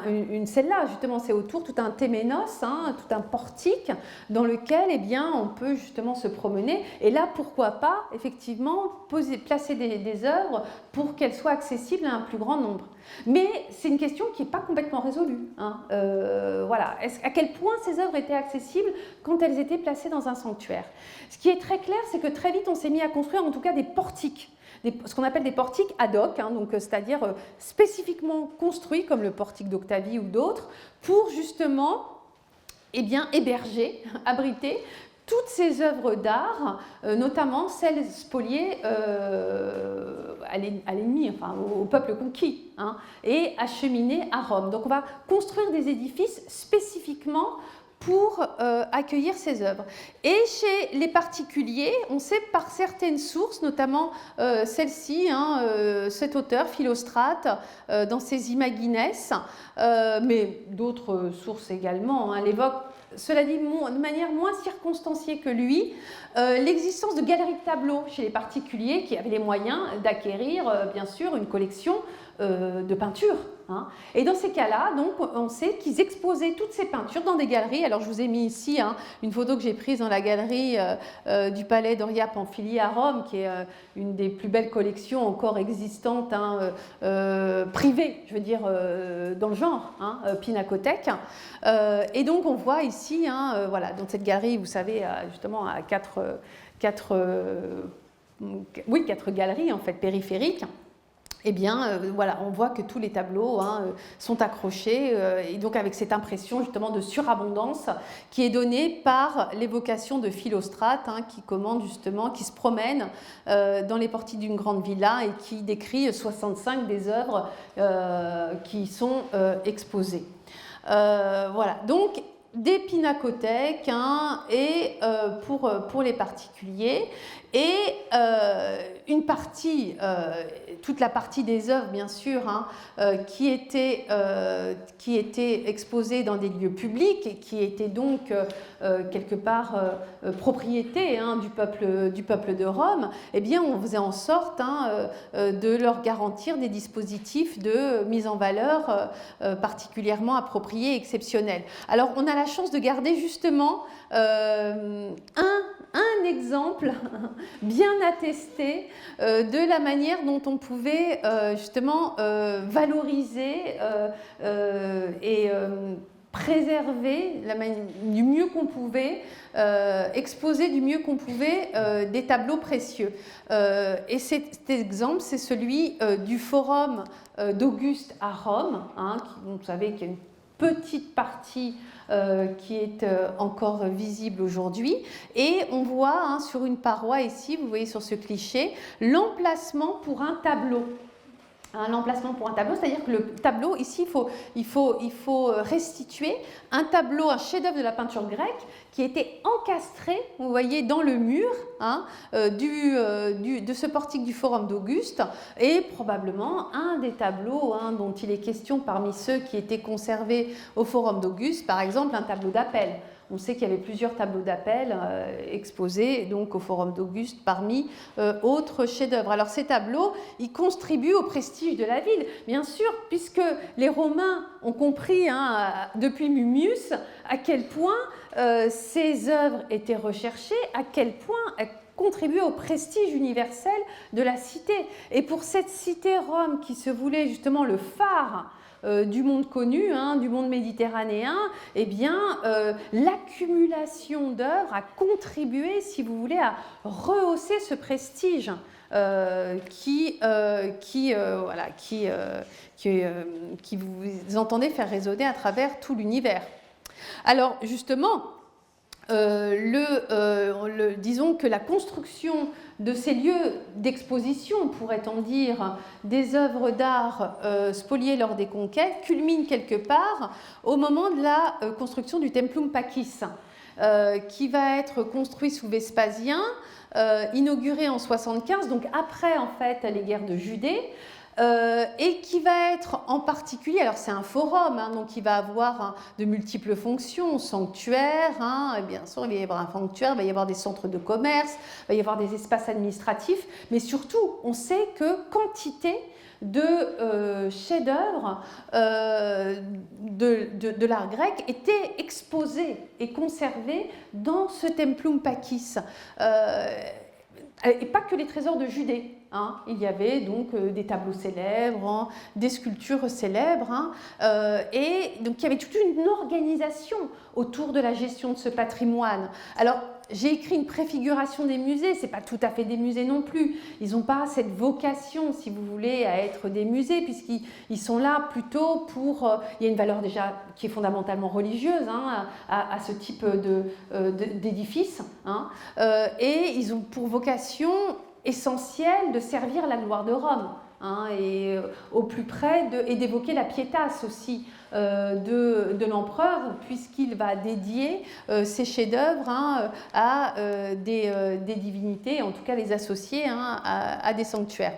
une cella, justement, c'est autour tout un téménos, hein, tout un portique dans lequel, eh bien, on peut justement se promener. Et là, pourquoi pas, effectivement, placer des œuvres pour qu'elles soient accessibles à un plus grand nombre. Mais c'est une question qui n'est pas complètement résolue. Hein. Voilà. À quel point ces œuvres étaient accessibles quand elles étaient placées dans un sanctuaire? Ce qui est très clair, c'est que très vite, on s'est mis à construire en tout cas des portiques ce qu'on appelle des portiques ad hoc, hein, donc c'est-à-dire spécifiquement construits comme le portique d'Octavie ou d'autres, pour justement héberger, abriter toutes ces œuvres d'art, notamment celles spoliées à l'ennemi, enfin au peuple conquis, hein, et acheminées à Rome. Donc on va construire des édifices spécifiquement pour accueillir ces œuvres. Et chez les particuliers, on sait par certaines sources, notamment celle-ci, hein, cet auteur, Philostrate, dans ses Imagines, mais d'autres sources également, hein, l'évoquent, cela dit de manière moins circonstanciée que lui, l'existence de galeries de tableaux chez les particuliers qui avaient les moyens d'acquérir, bien sûr, une collection de peintures. Hein. Et dans ces cas-là, donc, on sait qu'ils exposaient toutes ces peintures dans des galeries. Alors, je vous ai mis ici hein, une photo que j'ai prise dans la galerie du Palais Doria Pamphili à Rome, qui est une des plus belles collections encore existantes, hein, privées, je veux dire, dans le genre, hein, pinacothèque. Et donc, on voit ici, hein, voilà, dans cette galerie, vous savez, justement, à quatre galeries, en fait, périphériques. Eh bien, voilà, on voit que tous les tableaux hein, sont accrochés, et donc avec cette impression justement de surabondance qui est donnée par l'évocation de Philostrate, hein, qui commande justement, qui se promène dans les portiques d'une grande villa et qui décrit 65 des œuvres qui sont exposées. Voilà, donc des pinacothèques hein, et pour les particuliers. Et une partie, toute la partie des œuvres, bien sûr, hein, qui étaient exposées dans des lieux publics et qui étaient donc quelque part propriété hein, du peuple de Rome, eh bien, on faisait en sorte hein, de leur garantir des dispositifs de mise en valeur particulièrement appropriés et exceptionnels. Alors, on a la chance de garder justement un exemple bien attesté de la manière dont on pouvait justement valoriser et préserver du mieux qu'on pouvait, exposer du mieux qu'on pouvait des tableaux précieux. Et cet exemple, c'est celui du Forum d'Auguste à Rome, hein, vous savez qu'il y a une petite partie qui est encore visible aujourd'hui. Et on voit hein, sur une paroi ici, vous voyez sur ce cliché, l'emplacement pour un tableau. L'emplacement pour un tableau, c'est-à-dire que le tableau, ici, il faut restituer un tableau, un chef-d'œuvre de la peinture grecque qui était encastré, vous voyez, dans le mur hein, de ce portique du Forum d'Auguste, et probablement un des tableaux hein, dont il est question parmi ceux qui étaient conservés au Forum d'Auguste, par exemple un tableau d'appel. On sait qu'il y avait plusieurs tableaux d'appel exposés donc, au Forum d'Auguste parmi autres chefs-d'œuvre. Alors ces tableaux, ils contribuent au prestige de la ville, bien sûr, puisque les Romains ont compris hein, depuis Mummius à quel point ces œuvres étaient recherchées, à quel point elles contribuaient au prestige universel de la cité. Et pour cette cité Rome qui se voulait justement le phare du monde connu, hein, du monde méditerranéen, eh bien, l'accumulation d'œuvres a contribué, si vous voulez, à rehausser ce prestige qui vous entendez faire résonner à travers tout l'univers. Alors, justement, disons que la construction de ces lieux d'exposition, pourrait-on dire, des œuvres d'art spoliées lors des conquêtes, culmine quelque part au moment de la construction du Templum Pacis, qui va être construit sous Vespasien, inauguré en 75, donc après en fait les guerres de Judée. Et qui va être en particulier, alors c'est un forum, hein, donc il va avoir hein, de multiples fonctions, sanctuaire, hein, et bien sûr il va y avoir un sanctuaire, il va y avoir des centres de commerce, il va y avoir des espaces administratifs, mais surtout on sait que quantité de chefs-d'œuvre de l'art grec étaient exposés et conservés dans ce Templum Pacis. Et pas que les trésors de Judée. Hein. Il y avait donc des tableaux célèbres, hein, des sculptures célèbres, hein, et donc il y avait toute une organisation autour de la gestion de ce patrimoine. Alors, j'ai écrit une préfiguration des musées, ce n'est pas tout à fait des musées non plus. Ils n'ont pas cette vocation, si vous voulez, à être des musées, puisqu'ils sont là plutôt pour... il y a une valeur déjà qui est fondamentalement religieuse hein, à ce type d'édifice. Hein, et ils ont pour vocation essentielle de servir la gloire de Rome. Hein, et au plus près et d'évoquer la pietas aussi de l'empereur, puisqu'il va dédier ses chefs-d'œuvre hein, à des divinités, en tout cas les associer hein, à des sanctuaires.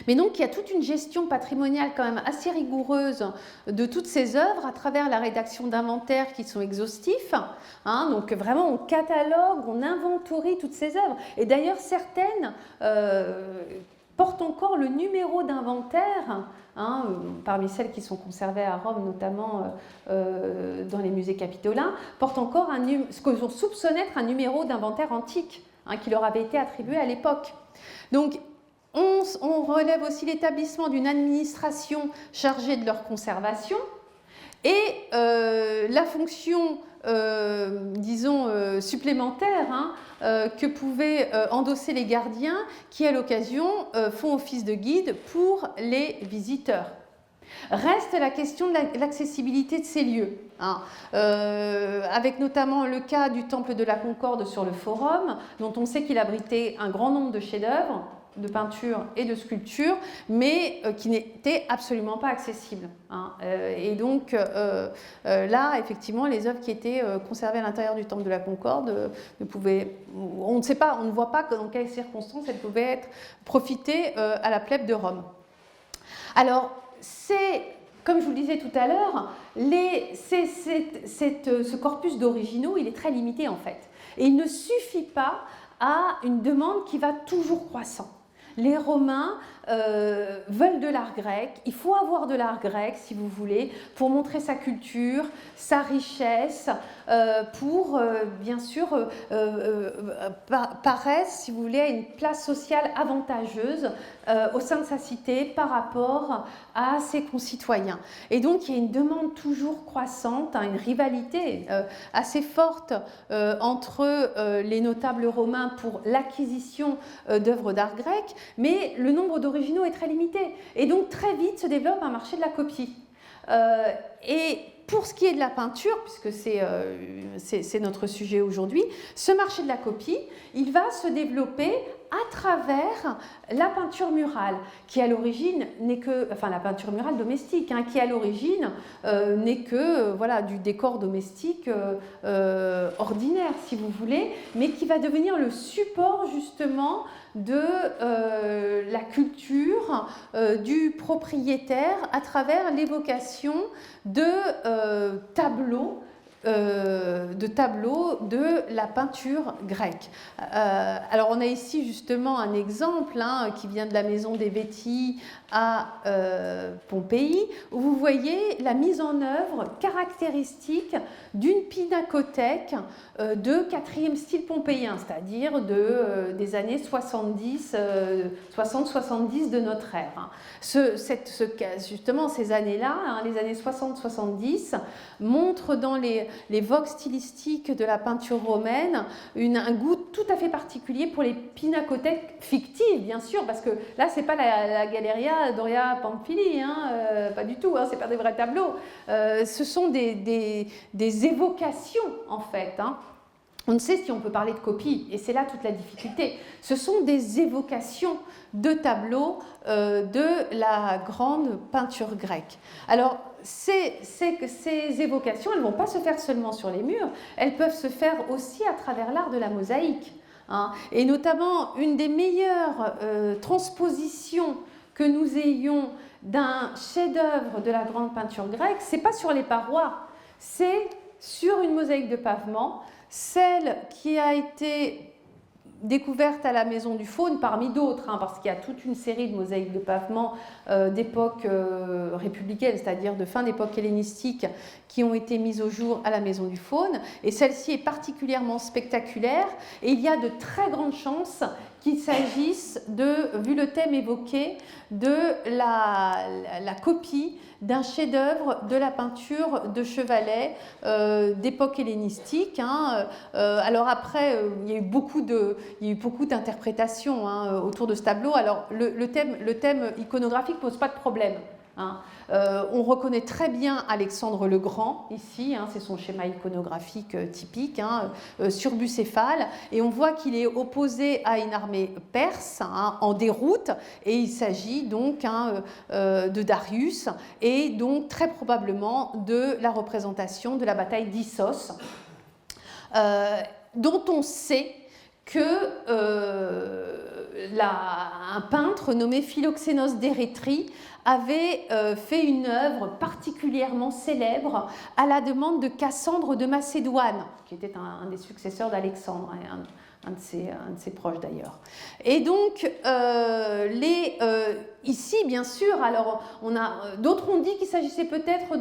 Mais donc il y a toute une gestion patrimoniale quand même assez rigoureuse de toutes ces œuvres à travers la rédaction d'inventaires qui sont exhaustifs. Hein, donc vraiment on catalogue, on inventorie toutes ces œuvres. Et d'ailleurs certaines portent encore le numéro d'inventaire, hein, parmi celles qui sont conservées à Rome, notamment dans les musées capitolins, portent encore ce que l'on soupçonne être un numéro d'inventaire antique, hein, qui leur avait été attribué à l'époque. Donc, on relève aussi l'établissement d'une administration chargée de leur conservation et la fonction, disons, supplémentaire hein, que pouvaient endosser les gardiens qui, à l'occasion, font office de guide pour les visiteurs. Reste la question de l'accessibilité de ces lieux, hein, avec notamment le cas du Temple de la Concorde sur le Forum, dont on sait qu'il abritait un grand nombre de chefs-d'œuvre, de peinture et de sculpture, mais qui n'étaient absolument pas accessibles. Hein. Et donc là, effectivement, les œuvres qui étaient conservées à l'intérieur du Temple de la Concorde ne pouvaient, on ne sait pas, on ne voit pas dans quelles circonstances elles pouvaient être profitées à la plèbe de Rome. Alors, c'est, comme je vous le disais tout à l'heure, ce corpus d'originaux, il est très limité en fait. Et il ne suffit pas à une demande qui va toujours croissant. Les Romains veulent de l'art grec, il faut avoir de l'art grec, si vous voulez, pour montrer sa culture, sa richesse, pour, bien sûr, paraître, si vous voulez, à une place sociale avantageuse au sein de sa cité par rapport à ses concitoyens. Et donc, il y a une demande toujours croissante, hein, une rivalité assez forte entre les notables romains pour l'acquisition d'œuvres d'art grec, mais le nombre d'originaux est très limité. Et donc, très vite se développe un marché de la copie. Et pour ce qui est de la peinture, puisque c'est notre sujet aujourd'hui, ce marché de la copie, il va se développer à travers la peinture murale, qui à l'origine n'est que, enfin la peinture murale domestique, hein, qui à l'origine n'est que voilà, du décor domestique ordinaire, si vous voulez, mais qui va devenir le support justement de la culture du propriétaire à travers l'évocation de tableaux de la peinture grecque. Alors on a ici justement un exemple hein, qui vient de la maison des Vétis à Pompéi, où vous voyez la mise en œuvre caractéristique d'une pinacothèque de 4e style pompéien, c'est-à-dire des années 60-70 de notre ère. Justement, ces années-là, hein, les années 60-70, montrent dans les vogues stylistiques de la peinture romaine un goût tout à fait particulier pour les pinacothèques fictives, bien sûr, parce que là, ce n'est pas la Galleria Doria Pamphili, hein, pas du tout, hein, ce n'est pas des vrais tableaux. Ce sont des évocations, en fait. Hein. On ne sait si on peut parler de copie, et c'est là toute la difficulté. Ce sont des évocations de tableaux de la grande peinture grecque. Alors, ces évocations, elles ne vont pas se faire seulement sur les murs, elles peuvent se faire aussi à travers l'art de la mosaïque. Hein. Et notamment, une des meilleures transpositions que nous ayons d'un chef-d'œuvre de la grande peinture grecque, ce n'est pas sur les parois, c'est sur une mosaïque de pavement, celle qui a été découverte à la Maison du Faune parmi d'autres, hein, parce qu'il y a toute une série de mosaïques de pavement d'époque républicaine, c'est-à-dire de fin d'époque hellénistique, qui ont été mises au jour à la Maison du Faune, et celle-ci est particulièrement spectaculaire, et il y a de très grandes chances qu'il s'agisse vu le thème évoqué, de la copie d'un chef-d'œuvre de la peinture de Chevalet d'époque hellénistique. Alors après, il y a eu beaucoup d'interprétations autour de ce tableau. Alors le thème iconographique ne pose pas de problème. On reconnaît très bien Alexandre le Grand ici, c'est son schéma iconographique typique, surbucéphale, et on voit qu'il est opposé à une armée perse en déroute, et il s'agit donc de Darius, et donc très probablement de la représentation de la bataille d'Issos, dont on sait que un peintre nommé Philoxénos d'Érétrie avait fait une œuvre particulièrement célèbre à la demande de Cassandre de Macédoine, qui était un des successeurs d'Alexandre, un de ses proches d'ailleurs. Et donc, ici, bien sûr, alors d'autres ont dit qu'il s'agissait peut-être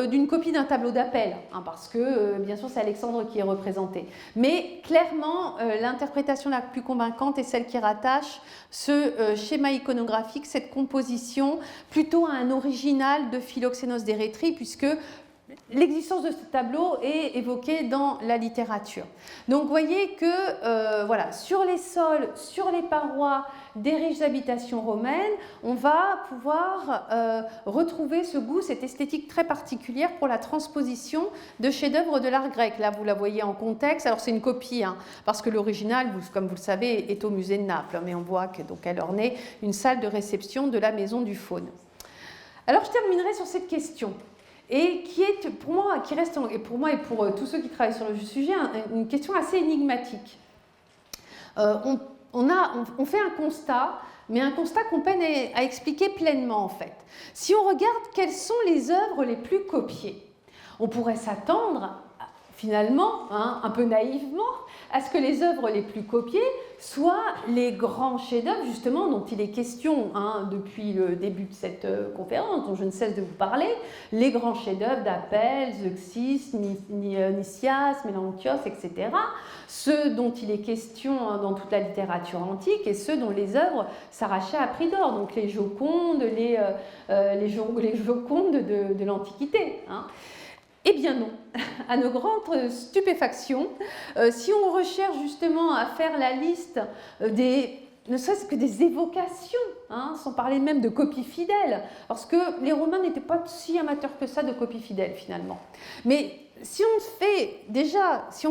d'une copie d'un tableau d'appel, parce que, bien sûr, c'est Alexandre qui est représenté. Mais clairement, l'interprétation la plus convaincante est celle qui rattache ce schéma iconographique, cette composition, plutôt à un original de Philoxénos d'Érétrie, puisque l'existence de ce tableau est évoquée dans la littérature. Donc vous voyez que voilà, sur les sols, sur les parois des riches habitations romaines, on va pouvoir retrouver ce goût, cette esthétique très particulière pour la transposition de chefs-d'œuvre de l'art grec. Là, vous la voyez en contexte. Alors c'est une copie, parce que l'original, comme vous le savez, est au musée de Naples, mais on voit qu'elle ornait une salle de réception de la Maison du Faune. Alors je terminerai sur cette question. Et qui est pour moi, qui reste et pour moi et pour tous ceux qui travaillent sur le sujet, une question assez énigmatique. On fait un constat, mais un constat qu'on peine à expliquer pleinement en fait. Si on regarde quelles sont les œuvres les plus copiées, on pourrait s'attendre finalement, un peu naïvement, à ce que les œuvres les plus copiées soient les grands chefs-d'œuvre, justement, dont il est question depuis le début de cette conférence, dont je ne cesse de vous parler, les grands chefs-d'œuvre d'Apelle, Zeuxis, Nicias, Mélanchios, etc., ceux dont il est question dans toute la littérature antique et ceux dont les œuvres s'arrachaient à prix d'or, donc les Jocondes, les Jocondes de l'Antiquité. Eh bien non, à nos grandes stupéfactions, si on recherche justement à faire la liste ne serait-ce que des évocations, sans parler même de copies fidèles, parce que les Romains n'étaient pas si amateurs que ça de copies fidèles finalement. Mais si on fait déjà, si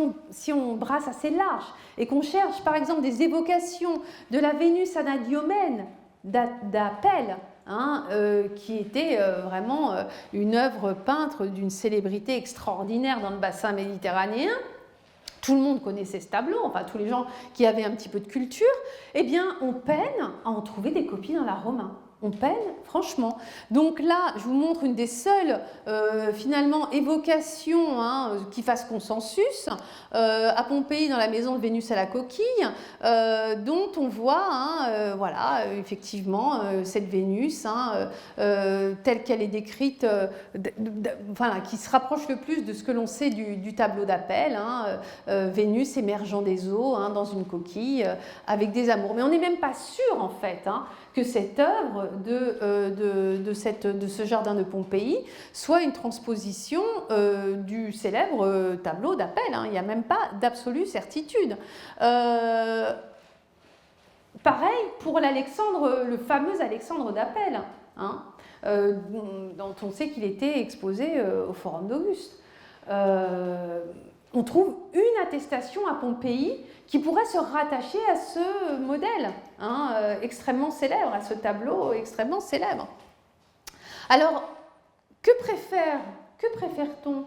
on brasse assez large et qu'on cherche par exemple des évocations de la Vénus anadyomène d'Apelle, qui était vraiment une œuvre peintre d'une célébrité extraordinaire dans le bassin méditerranéen. Tout le monde connaissait ce tableau, enfin tous les gens qui avaient un petit peu de culture, eh bien on peine à en trouver des copies dans l'art romain. On peine, franchement. Donc là, je vous montre une des seules, finalement, évocations qui fassent consensus, à Pompéi, dans la maison de Vénus à la coquille, dont on voit, voilà, effectivement, cette Vénus, telle qu'elle est décrite, voilà, qui se rapproche le plus de ce que l'on sait du tableau d'Apelle, Vénus émergeant des eaux dans une coquille, avec des amours. Mais on n'est même pas sûr, en fait, que cette œuvre de ce jardin de Pompéi soit une transposition du célèbre tableau d'Apelle. Il n'y a même pas d'absolue certitude. Pareil pour le fameux Alexandre d'Apelle, dont on sait qu'il était exposé au Forum d'Auguste. On trouve une attestation à Pompéi qui pourrait se rattacher à ce modèle extrêmement célèbre, à ce tableau extrêmement célèbre. Alors, que préfère-t-on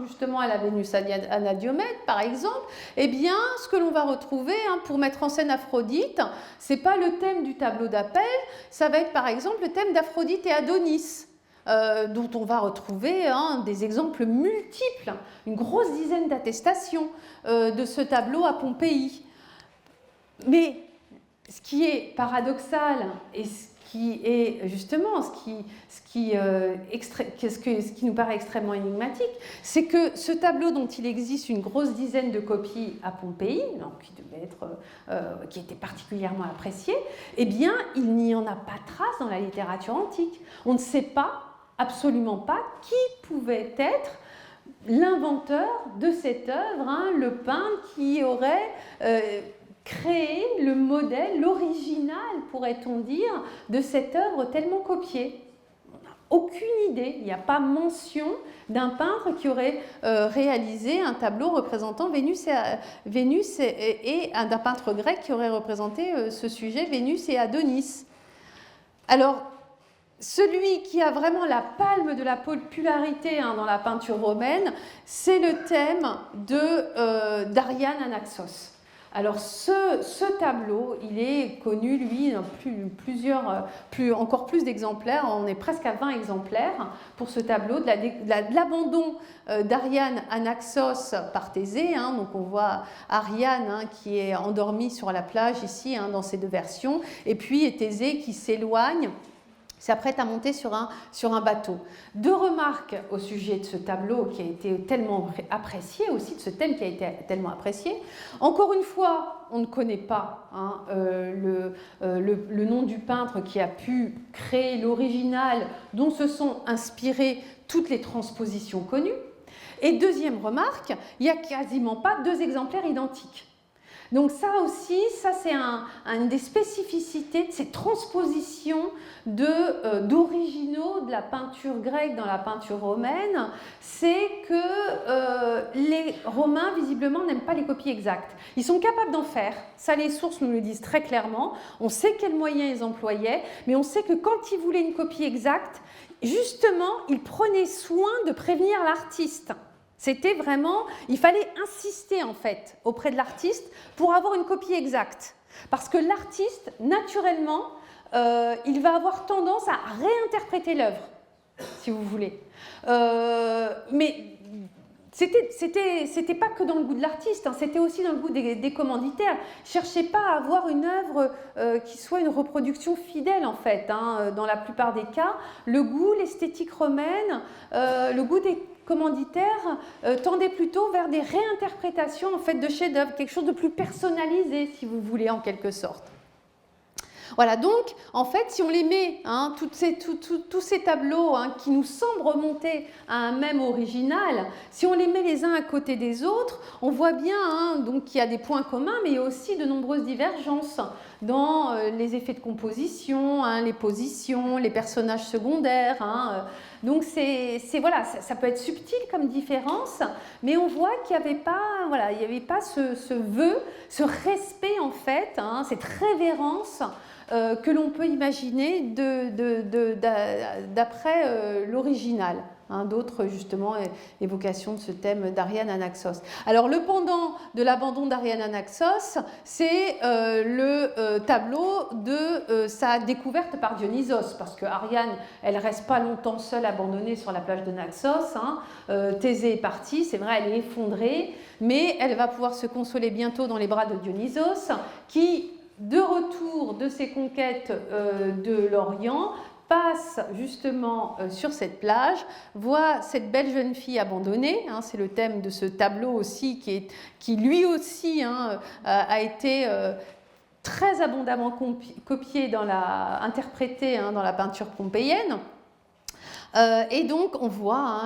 justement à la Vénus anadyomène, par exemple? Eh bien, ce que l'on va retrouver pour mettre en scène Aphrodite, ce n'est pas le thème du tableau d'Apelle, ça va être par exemple le thème d'Aphrodite et Adonis. Dont on va retrouver des exemples multiples, une grosse dizaine d'attestations de ce tableau à Pompéi. Mais ce qui est paradoxal et ce qui est justement ce qui nous paraît extrêmement énigmatique, c'est que ce tableau dont il existe une grosse dizaine de copies à Pompéi, donc qui était particulièrement apprécié, eh bien, il n'y en a pas trace dans la littérature antique. On ne sait pas, absolument pas, qui pouvait être l'inventeur de cette œuvre, le peintre qui aurait créé le modèle, l'original, pourrait-on dire, de cette œuvre tellement copiée. On n'a aucune idée, il n'y a pas mention d'un peintre qui aurait réalisé un tableau représentant Vénus et d'un peintre grec qui aurait représenté ce sujet, Vénus et Adonis. Alors, celui qui a vraiment la palme de la popularité dans la peinture romaine, c'est le thème d'Ariane Anaxos. Alors ce tableau, il est connu, lui, dans encore plus d'exemplaires, on est presque à 20 exemplaires pour ce tableau, de l'abandon d'Ariane Anaxos par Thésée, donc on voit Ariane qui est endormie sur la plage ici, dans ces deux versions, et puis Thésée qui s'éloigne, s'apprête à monter sur un bateau. Deux remarques au sujet de ce tableau qui a été tellement apprécié, aussi de ce thème qui a été tellement apprécié. Encore une fois, on ne connaît pas le nom du peintre qui a pu créer l'original dont se sont inspirées toutes les transpositions connues. Et deuxième remarque, il n'y a quasiment pas deux exemplaires identiques. Donc ça aussi, ça c'est une des spécificités de ces transpositions d'originaux de la peinture grecque dans la peinture romaine, c'est que les Romains visiblement n'aiment pas les copies exactes. Ils sont capables d'en faire, ça les sources nous le disent très clairement, on sait quels moyens ils employaient, mais on sait que quand ils voulaient une copie exacte, justement, ils prenaient soin de prévenir l'artiste. C'était vraiment, il fallait insister en fait auprès de l'artiste pour avoir une copie exacte. Parce que l'artiste, naturellement, il va avoir tendance à réinterpréter l'œuvre, si vous voulez. Mais c'était pas que dans le goût de l'artiste, c'était aussi dans le goût des commanditaires. Cherchez pas à avoir une œuvre qui soit une reproduction fidèle en fait. Dans la plupart des cas, le goût, l'esthétique romaine, le goût des commanditaires tendait plutôt vers des réinterprétations en fait de chefs-d'œuvre, quelque chose de plus personnalisé, si vous voulez, en quelque sorte. Voilà, donc, en fait, si on les met, tous ces tableaux qui nous semblent remonter à un même original, si on les met les uns à côté des autres, on voit bien donc qu'il y a des points communs, mais il y a aussi de nombreuses divergences dans les effets de composition, les positions, les personnages secondaires. Donc, voilà, ça peut être subtil comme différence, mais on voit qu'il n'y avait pas, ce vœu, ce respect, en fait, cette révérence que l'on peut imaginer d'après l'original. D'autres, justement, évocations de ce thème d'Ariane Anaxos. Alors, le pendant de l'abandon d'Ariane Anaxos, c'est le tableau de sa découverte par Dionysos, parce que Ariane, elle ne reste pas longtemps seule, abandonnée sur la plage de Naxos. Thésée est partie, c'est vrai, elle est effondrée, mais elle va pouvoir se consoler bientôt dans les bras de Dionysos, qui, de retour de ses conquêtes de l'Orient, passe justement sur cette plage, voit cette belle jeune fille abandonnée, c'est le thème de ce tableau aussi qui lui aussi a été très abondamment copié, interprété dans la peinture pompéienne. Et donc on voit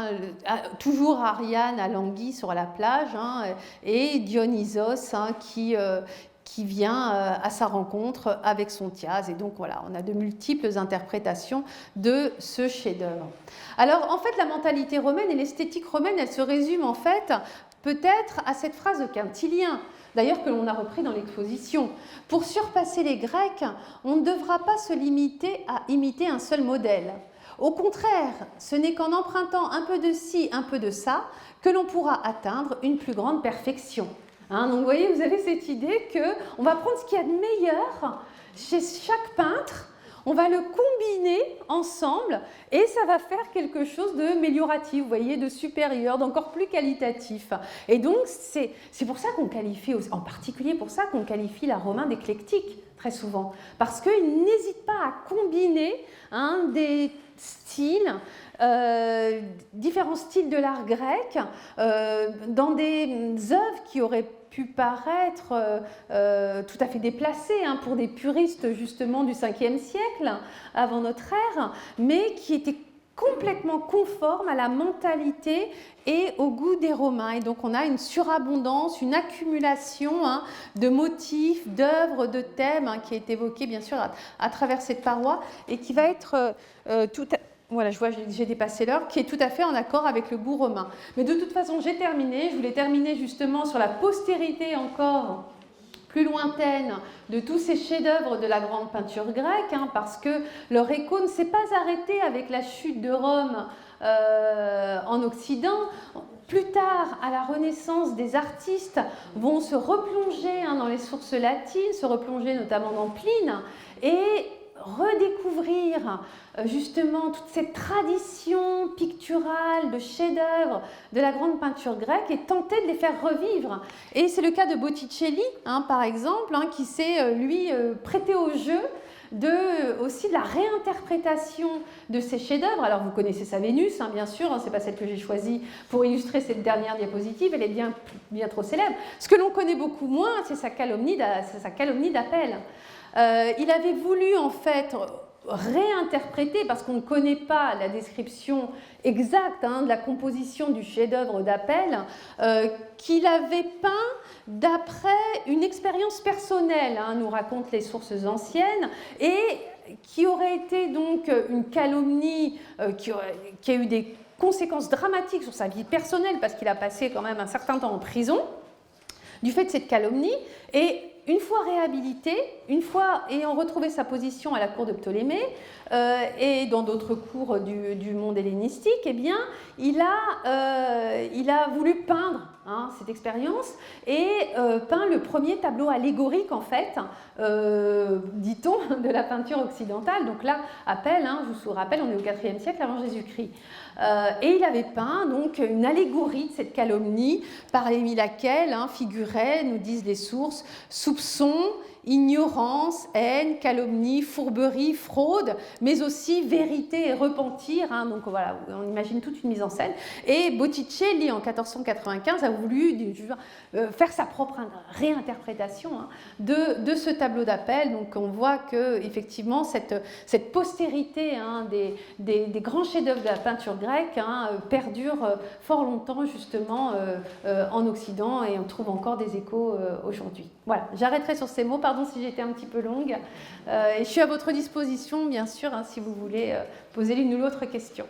toujours Ariane alanguie sur la plage et Dionysos qui vient à sa rencontre avec son Thias. Et donc voilà, on a de multiples interprétations de ce chef-d'œuvre. Alors en fait, la mentalité romaine et l'esthétique romaine, elle se résume en fait peut-être à cette phrase de Quintilien, d'ailleurs que l'on a repris dans l'exposition. Pour surpasser les Grecs, on ne devra pas se limiter à imiter un seul modèle. Au contraire, ce n'est qu'en empruntant un peu de ci, un peu de ça, que l'on pourra atteindre une plus grande perfection. Donc vous voyez, vous avez cette idée qu'on va prendre ce qu'il y a de meilleur chez chaque peintre, on va le combiner ensemble et ça va faire quelque chose de mélioratif, vous voyez, de supérieur, d'encore plus qualitatif. Et donc, c'est pour ça qu'on qualifie, en particulier pour ça qu'on qualifie l'art romain d'éclectique, très souvent, parce qu'il n'hésite pas à combiner des styles, différents styles de l'art grec, dans des œuvres qui auraient pu paraître tout à fait déplacées pour des puristes justement du 5e siècle avant notre ère, mais qui étaient complètement conformes à la mentalité et au goût des Romains. Et donc on a une surabondance, une accumulation de motifs, d'œuvres, de thèmes qui est évoquée bien sûr à travers cette paroi et qui va être voilà, je vois, j'ai dépassé l'heure, qui est tout à fait en accord avec le goût romain. Mais de toute façon, j'ai terminé. Je voulais terminer justement sur la postérité encore plus lointaine de tous ces chefs-d'œuvre de la grande peinture grecque, parce que leur écho ne s'est pas arrêté avec la chute de Rome en Occident. Plus tard, à la Renaissance, des artistes vont se replonger dans les sources latines, se replonger notamment dans Pline, et redécouvrir justement toute cette tradition picturale de chefs-d'œuvre de la grande peinture grecque et tenter de les faire revivre. Et c'est le cas de Botticelli, par exemple, qui s'est, lui, prêté au jeu aussi de la réinterprétation de ces chefs-d'œuvre. Alors vous connaissez sa Vénus, bien sûr, c'est pas celle que j'ai choisie pour illustrer cette dernière diapositive, elle est bien trop célèbre. Ce que l'on connaît beaucoup moins, c'est sa calomnie d'Apelle. Il avait voulu en fait réinterpréter, parce qu'on ne connaît pas la description exacte de la composition du chef-d'œuvre d'Apelle, qu'il avait peint d'après une expérience personnelle, nous racontent les sources anciennes, et qui aurait été donc une calomnie qui a eu des conséquences dramatiques sur sa vie personnelle, parce qu'il a passé quand même un certain temps en prison, du fait de cette calomnie, et une fois réhabilité, une fois ayant retrouvé sa position à la cour de Ptolémée et dans d'autres cours du monde hellénistique, eh bien, il a voulu peindre cette expérience et peint le premier tableau allégorique, en fait, dit-on, de la peinture occidentale. Donc là, Apelle, je vous rappelle, on est au IVe siècle avant Jésus-Christ. Et il avait peint donc une allégorie de cette calomnie, parmi laquelle figurait, nous disent les sources, soupçon, ignorance, haine, calomnie, fourberie, fraude, mais aussi vérité et repentir. Donc voilà, on imagine toute une mise en scène. Et Botticelli, en 1495, a voulu faire sa propre réinterprétation de ce tableau d'Apelle. Donc on voit que effectivement cette postérité des grands chefs-d'œuvre de la peinture grecque perdure fort longtemps justement en Occident, et on trouve encore des échos aujourd'hui. Voilà, j'arrêterai sur ces mots. Pardon si j'étais un petit peu longue. Et je suis à votre disposition, bien sûr, si vous voulez poser l'une ou l'autre question.